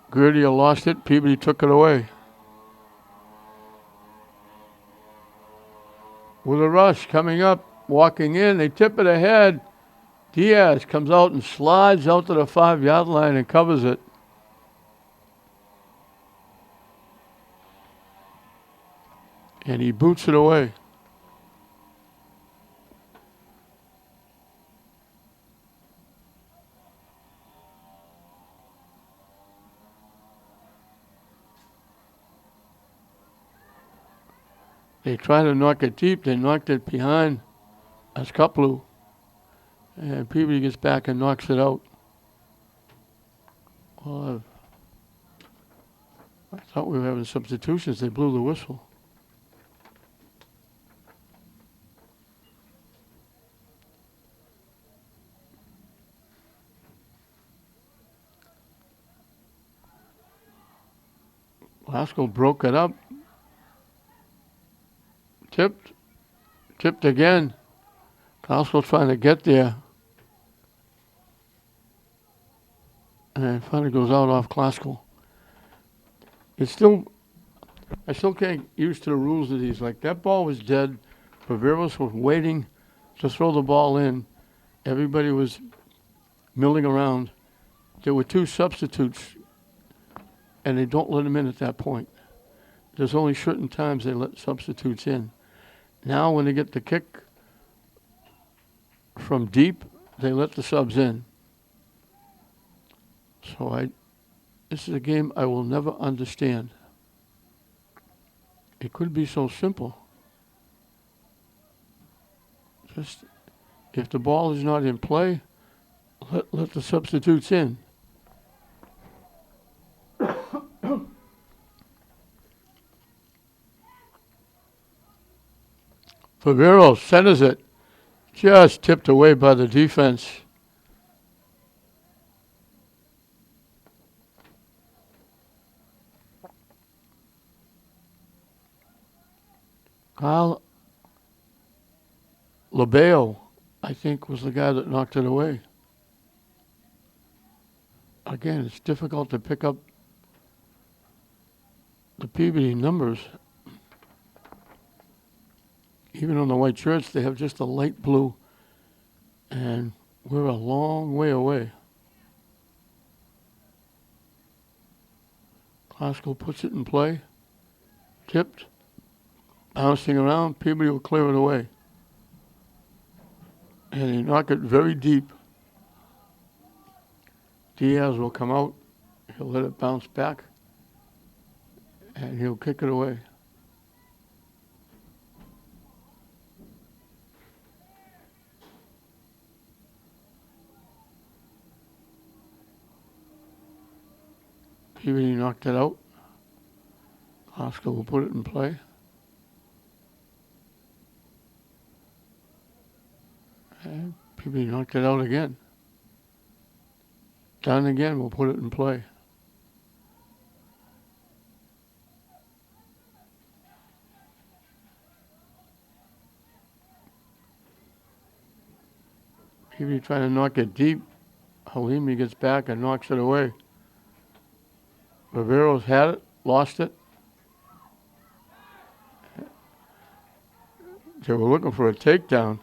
Gerdia lost it. Peabody took it away. With a rush coming up, walking in, they tip it ahead. Diaz comes out and slides out to the 5-yard line and covers it. And he boots it away. They try to knock it deep. They knocked it behind Askaplu. And Peabody gets back and knocks it out. Well, I thought we were having substitutions. They blew the whistle. Glasgow broke it up. Tipped again. Glasgow trying to get there. And it finally goes out off Glasgow. I still can't get used to the rules of these. Like, that ball was dead. Viveras was waiting to throw the ball in. Everybody was milling around. There were 2 substitutes, and they don't let them in at that point. There's only certain times they let substitutes in. Now when they get the kick from deep, they let the subs in. So this is a game I will never understand. It could be so simple. Just, if the ball is not in play, let the substitutes in. Favero centers it. Just tipped away by the defense. Kyle Labeo, I think, was the guy that knocked it away. Again, it's difficult to pick up the Peabody numbers. Even on the white shirts, they have just a light blue, and we're a long way away. Classical puts it in play, tipped, bouncing around. Peabody will clear it away. And they knock it very deep. Diaz will come out. He'll let it bounce back, and he'll kick it away. Peabody knocked it out. Oscar will put it in play. And Peabody knocked it out again. Down again, we'll put it in play. Peabody trying to knock it deep. Halimi gets back and knocks it away. Rivero's had it, lost it. They were looking for a takedown.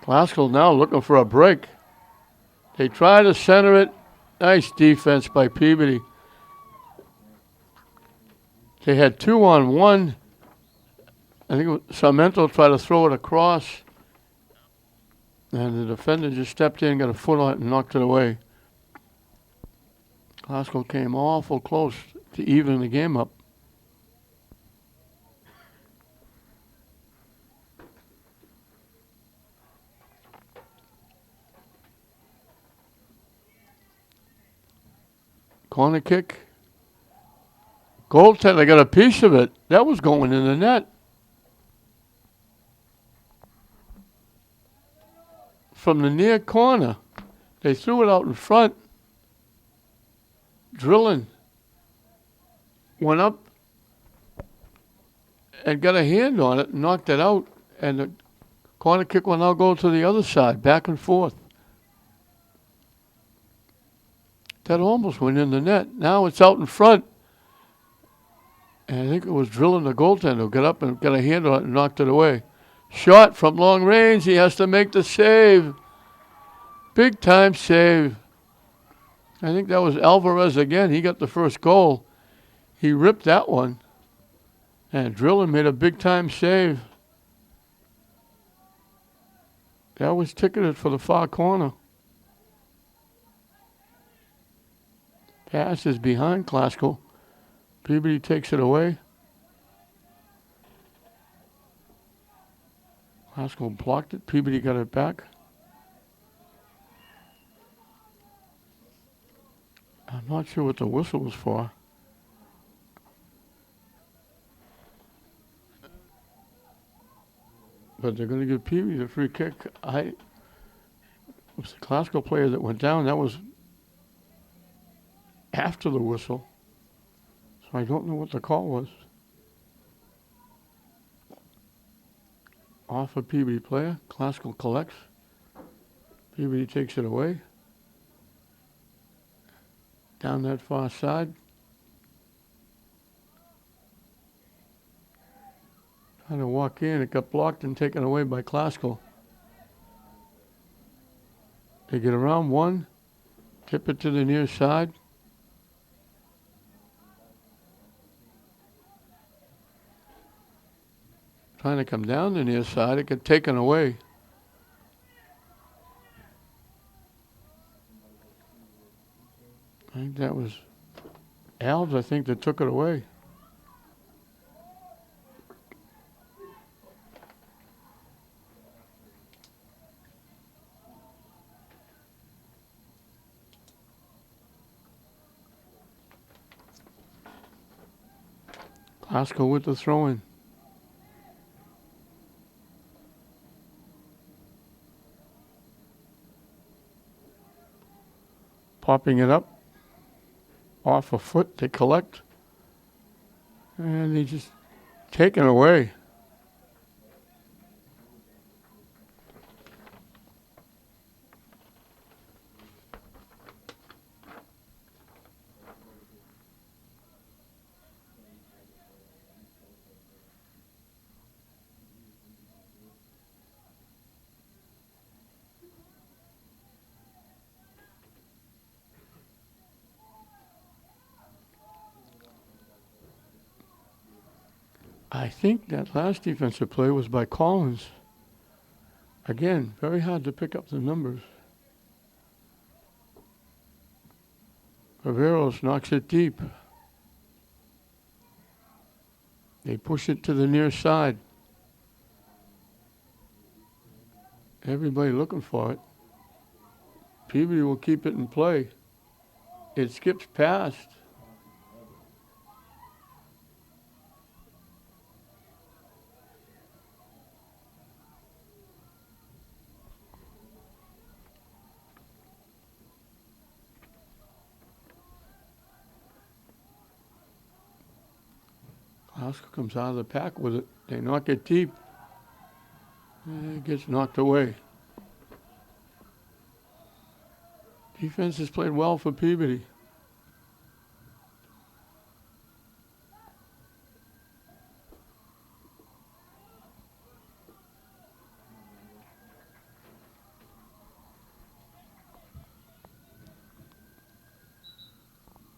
Classical now looking for a break. They try to center it. Nice defense by Peabody. They had 2-on-1. I think Sarmento tried to throw it across. And the defender just stepped in, got a foot on it, and knocked it away. Classical came awful close to even the game up. Corner kick. Goaltender got a piece of it. That was going in the net. From the near corner. They threw it out in front. Drilling. Went up and got a hand on it and knocked it out. And the corner kick will now go to the other side, back and forth. That almost went in the net. Now it's out in front. And I think it was Drilling, the goaltender, who got up and got a hand on it and knocked it away. Shot from long range. He has to make the save. Big time save. I think that was Alvarez again. He got the first goal. He ripped that one. And Drilling made a big time save. That was ticketed for the far corner. Pass is behind Classical. Peabody takes it away. Classical blocked it. Peabody got it back. I'm not sure what the whistle was for. But they're going to give Peabody the free kick. It was the Classical player that went down. That was after the whistle. So I don't know what the call was. Off a Peabody player. Classical collects. Peabody takes it away. Down that far side. Trying to walk in. It got blocked and taken away by Classical. They get around one. Tip it to the near side. Trying to come down the near side. It got taken away. I think that was Alves, I think, that took it away. Classical with the throw-in. popping it up off a foot. They collect, and they just take it away. I think that last defensive play was by Collins. Again, very hard to pick up the numbers. Riveros knocks it deep. They push it to the near side. Everybody looking for it. Peabody will keep it in play. It skips past. Oscar comes out of the pack with it. They knock it deep. And it gets knocked away. Defense has played well for Peabody.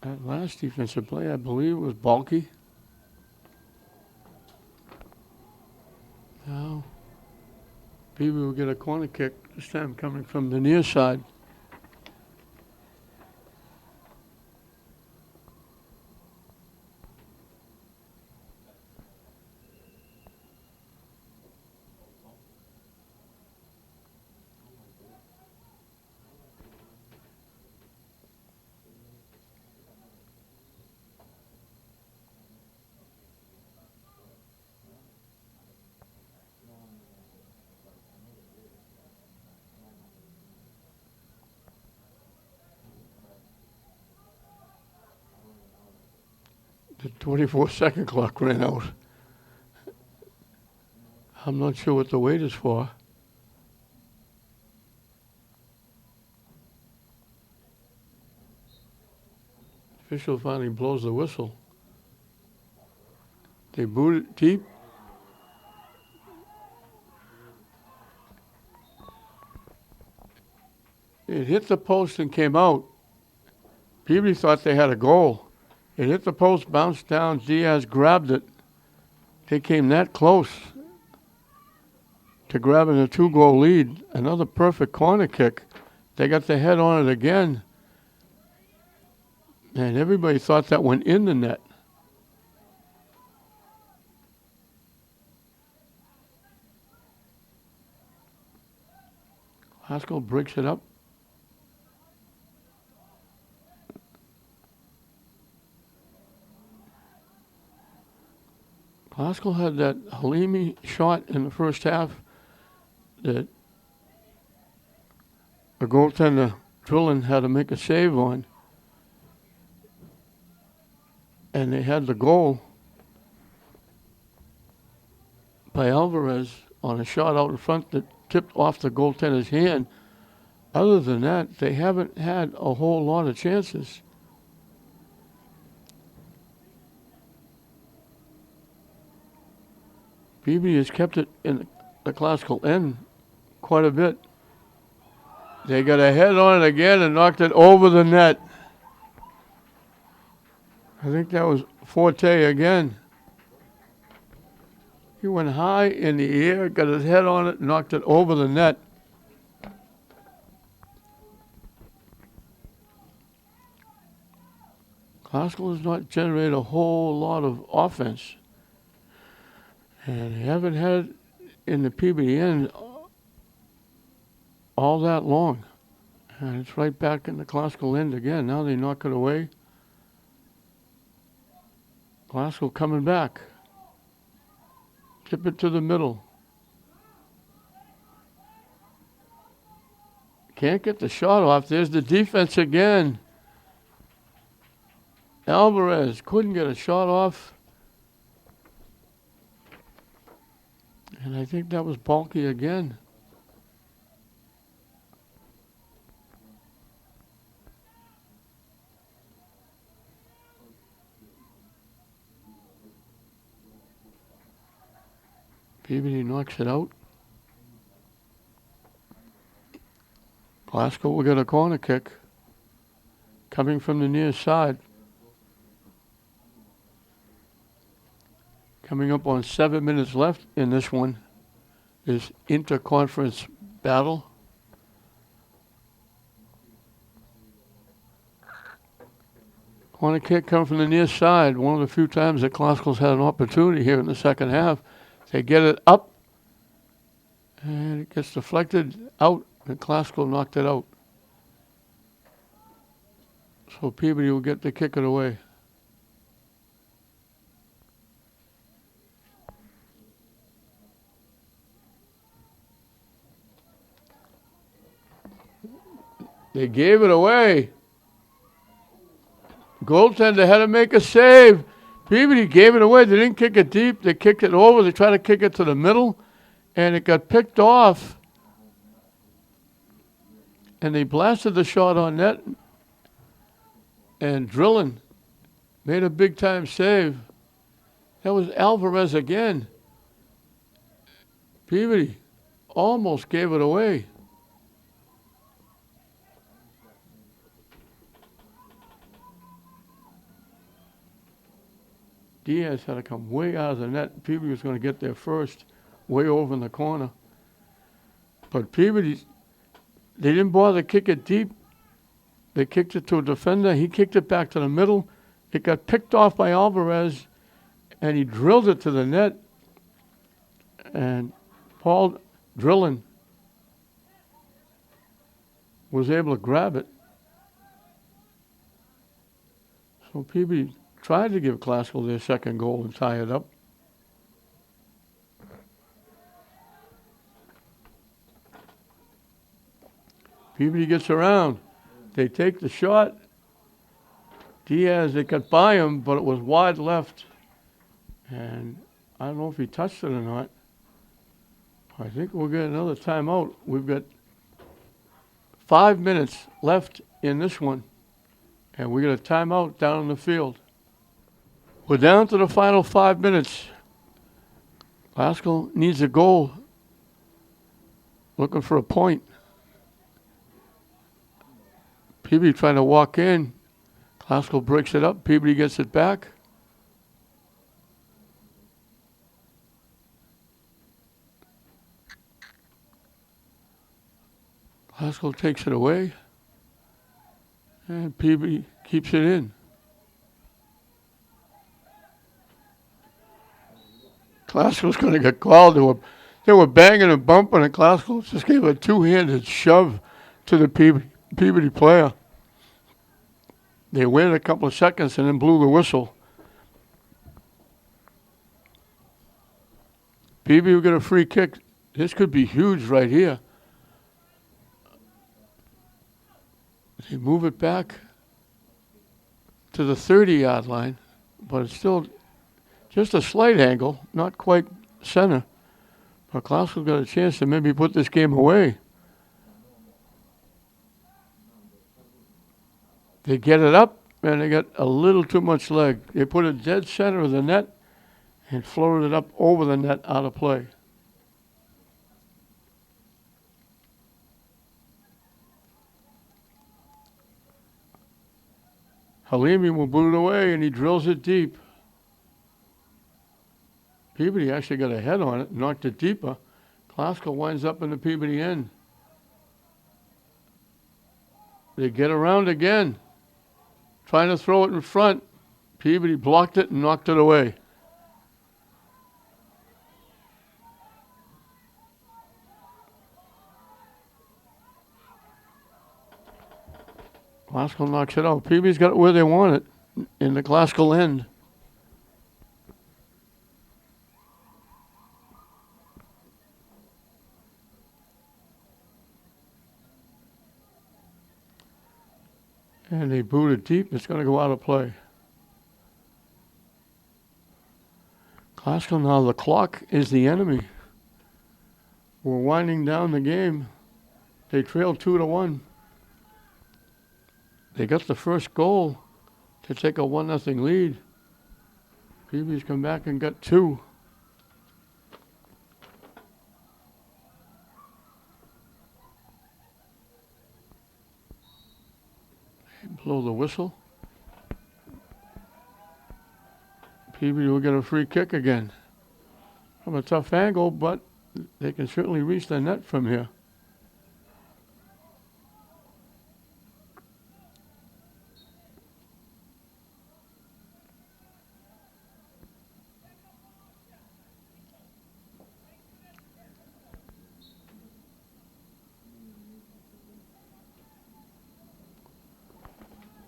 That last defensive play, I believe, was bulky. Now, Peabody will get a corner kick, this time coming from the near side. The 24-second clock ran out. I'm not sure what the wait is for. Official finally blows the whistle. They boot it deep. It hit the post and came out. Peabody thought they had a goal. It hit the post, bounced down. Diaz grabbed it. They came that close to grabbing a 2-goal lead. Another perfect corner kick. They got their head on it again. And everybody thought that went in the net. Glasgow breaks it up. Glasgow had that Halimi shot in the first half that the goaltender Drillin had to make a save on. And they had the goal by Alvarez on a shot out in front that tipped off the goaltender's hand. Other than that, they haven't had a whole lot of chances. Peabody has kept it in the classical end quite a bit. They got a head on it again and knocked it over the net. I think that was Forte again. He went high in the air, got his head on it, knocked it over the net. Glasgow has not generated a whole lot of offense. And they haven't had in the Peabody end all that long. And it's right back in the Glasgow end again. Now they knock it away. Glasgow coming back. Tip it to the middle. Can't get the shot off. There's the defense again. Alvarez couldn't get a shot off. And I think that was Balky again. Peabody knocks it out. Glasgow will get a corner kick coming from the near side. Coming up on 7 minutes left in this one is interconference battle. Corner kick coming from the near side. One of the few times that Glasgow's had an opportunity here in the second half. They get it up, and it gets deflected out, and Glasgow knocked it out. So Peabody will get to kick it away. They gave it away. Goaltender had to make a save. Peabody gave it away. They didn't kick it deep. They kicked it over. They tried to kick it to the middle, and it got picked off. And they blasted the shot on net. And Drillin made a big-time save. That was Alvarez again. Peabody almost gave it away. Diaz had to come way out of the net. Peabody was going to get there first, way over in the corner. But Peabody, they didn't bother to kick it deep. They kicked it to a defender. He kicked it back to the middle. It got picked off by Alvarez, and he drilled it to the net. And Paul Drillin was able to grab it. So Peabody tried to give Glasgow their second goal and tie it up. Peabody gets around. They take the shot. Diaz, they got by him, but it was wide left. And I don't know if he touched it or not. I think we'll get another timeout. We've got 5 minutes left in this one. And we got a timeout down in the field. We're down to the final 5 minutes. Glasgow needs a goal. Looking for a point. Peabody trying to walk in. Glasgow breaks it up. Peabody gets it back. Glasgow takes it away. And Peabody keeps it in. Glasgow's going to get called. They were banging and bumping, and Glasgow just gave a two-handed shove to the Peabody player. They waited a couple of seconds and then blew the whistle. Peabody will get a free kick. This could be huge right here. They move it back to the 30-yard line, but it's still just a slight angle, not quite center. But Glasgow's got a chance to maybe put this game away. They get it up, and they got a little too much leg. They put it dead center of the net and floated it up over the net out of play. Halimi will boot it away, and he drills it deep. Peabody actually got a head on it, knocked it deeper. Glasgow winds up in the Peabody end. They get around again, trying to throw it in front. Peabody blocked it and knocked it away. Glasgow knocks it out. Peabody's got it where they want it, in the Glasgow end. And they boot it deep. It's going to go out of play. Glasgow now, the clock is the enemy. We're winding down the game. They trail 2-1. They got the first goal to take a 1-0 lead. Peabody's come back and got 2. Blow the whistle. Peabody will get a free kick again. From a tough angle, but they can certainly reach the net from here.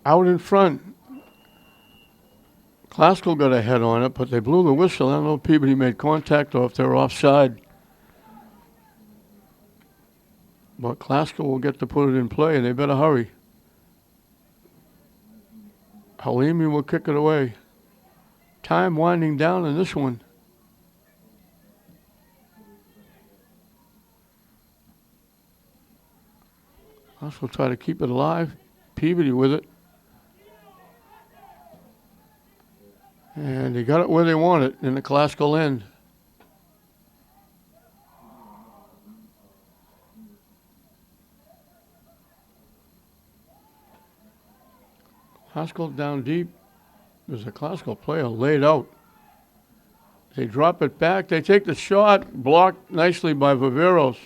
Out in front. Glasgow got a head on it, but they blew the whistle. I don't know if Peabody made contact or if they were offside. But Glasgow will get to put it in play, and they better hurry. Halimi will kick it away. Time winding down in this one. Glasgow try to keep it alive. Peabody with it. And they got it where they want it in the Glasgow end. Glasgow down deep. There's a Glasgow player laid out. They drop it back. They take the shot, blocked nicely by Viveros.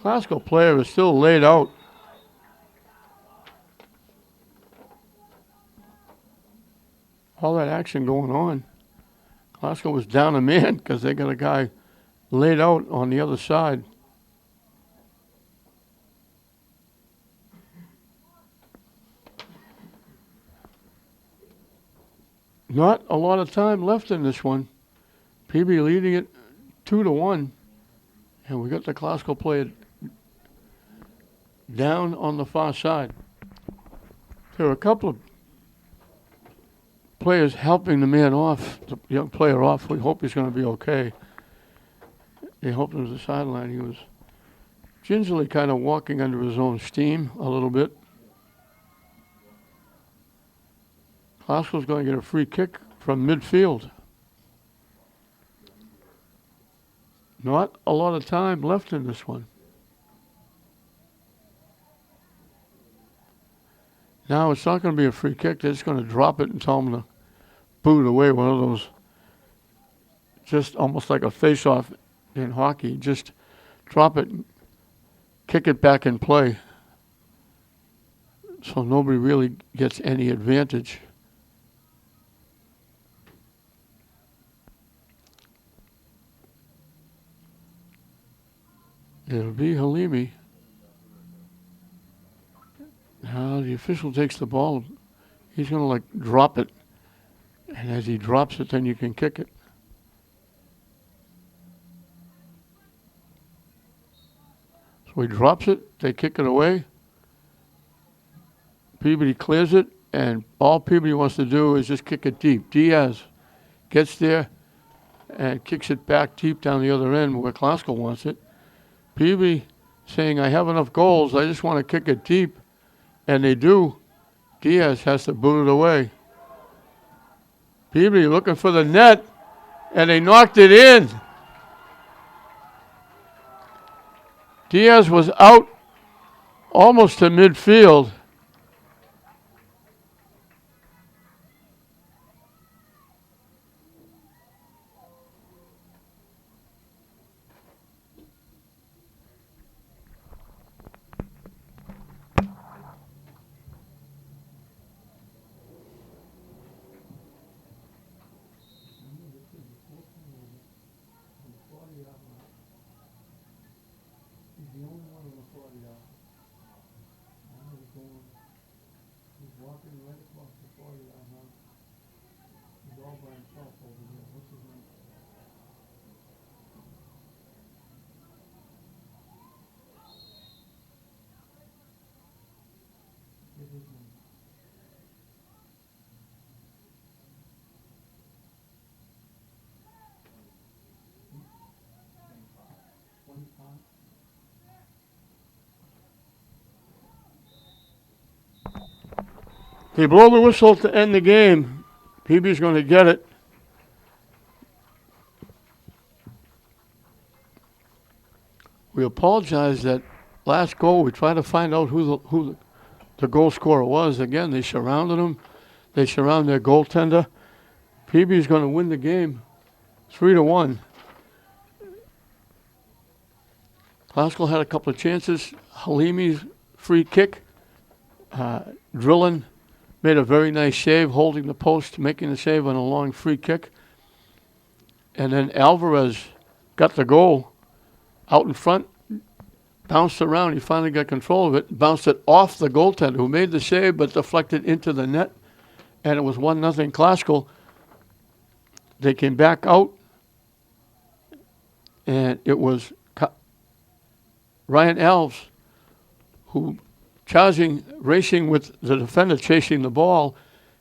Glasgow player is still laid out. All that action going on. Glasgow was down a man because they got a guy laid out on the other side. Not a lot of time left in this one. Peabody leading it 2-1. And we got the Glasgow player down on the far side. There are a couple of players helping the man off, the young player off. We hope he's going to be okay. They hoped him to the sideline. He was gingerly kind of walking under his own steam a little bit. Glasgow's going to get a free kick from midfield. Not a lot of time left in this one. Now it's not going to be a free kick. They're just going to drop it and tell them to boot away. One of those, just almost like a face-off in hockey. Just drop it, kick it back in play. So nobody really gets any advantage. It'll be Halimi. Now the official takes the ball. He's going to drop it. And as he drops it, then you can kick it. So he drops it. They kick it away. Peabody clears it. And all Peabody wants to do is just kick it deep. Diaz gets there and kicks it back deep down the other end where Glasgow wants it. Peabody saying, I have enough goals. I just want to kick it deep. And they do. Diaz has to boot it away. Peabody looking for the net, and they knocked it in. Diaz was out almost to midfield. They blow the whistle to end the game. Peabody's going to get it. We apologize that last goal. We tried to find out who the goal scorer was. Again, they surrounded him. They surround their goaltender. Peabody's going to win the game 3-1. Classical had a couple of chances. Halimi's free kick. Drillin made a very nice save, holding the post, making the save on a long free kick. And then Alvarez got the goal out in front, bounced around. He finally got control of it, bounced it off the goaltender, who made the save but deflected into the net. And it was 1-0 Classical. They came back out, and it was Ryan Alves who racing with the defender, chasing the ball.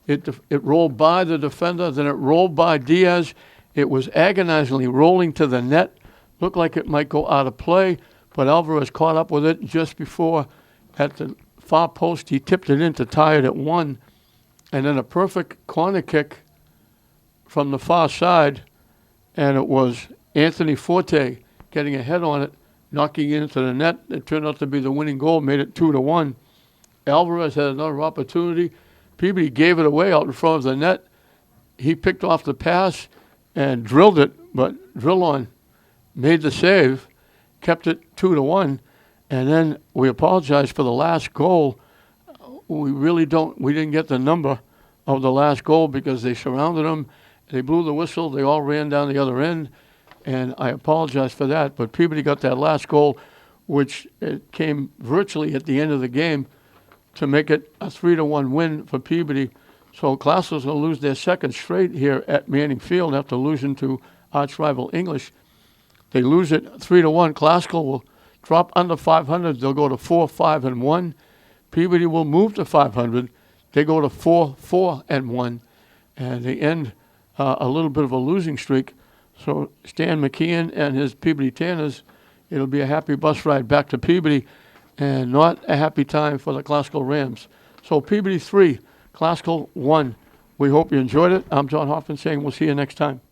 It rolled by the defender, then it rolled by Diaz. It was agonizingly rolling to the net. Looked like it might go out of play, but Alvarez caught up with it just before at the far post. He tipped it in to tie it at 1. And then a perfect corner kick from the far side, and it was Anthony Forte getting a head on it, knocking it into the net. It turned out to be the winning goal, made it 2-1. Alvarez had another opportunity. Peabody gave it away out in front of the net. He picked off the pass and drilled it, but Drillon made the save, kept it 2-1. And then we apologize for the last goal. We didn't get the number of the last goal because they surrounded him. They blew the whistle. They all ran down the other end. And I apologize for that. But Peabody got that last goal, which it came virtually at the end of the game to make it a 3-1 win for Peabody. So Classical's going to lose their second straight here at Manning Field after losing to arch rival English. They lose it 3-1. Classical will drop under 500. They'll go to 4-5-1. Peabody will move to 500. They go to 4-4-1. And they end a little bit of a losing streak. So Stan McKeon and his Peabody Tanners, it'll be a happy bus ride back to Peabody and not a happy time for the Classical Rams. So Peabody 3, Classical 1. We hope you enjoyed it. I'm John Hoffman saying we'll see you next time.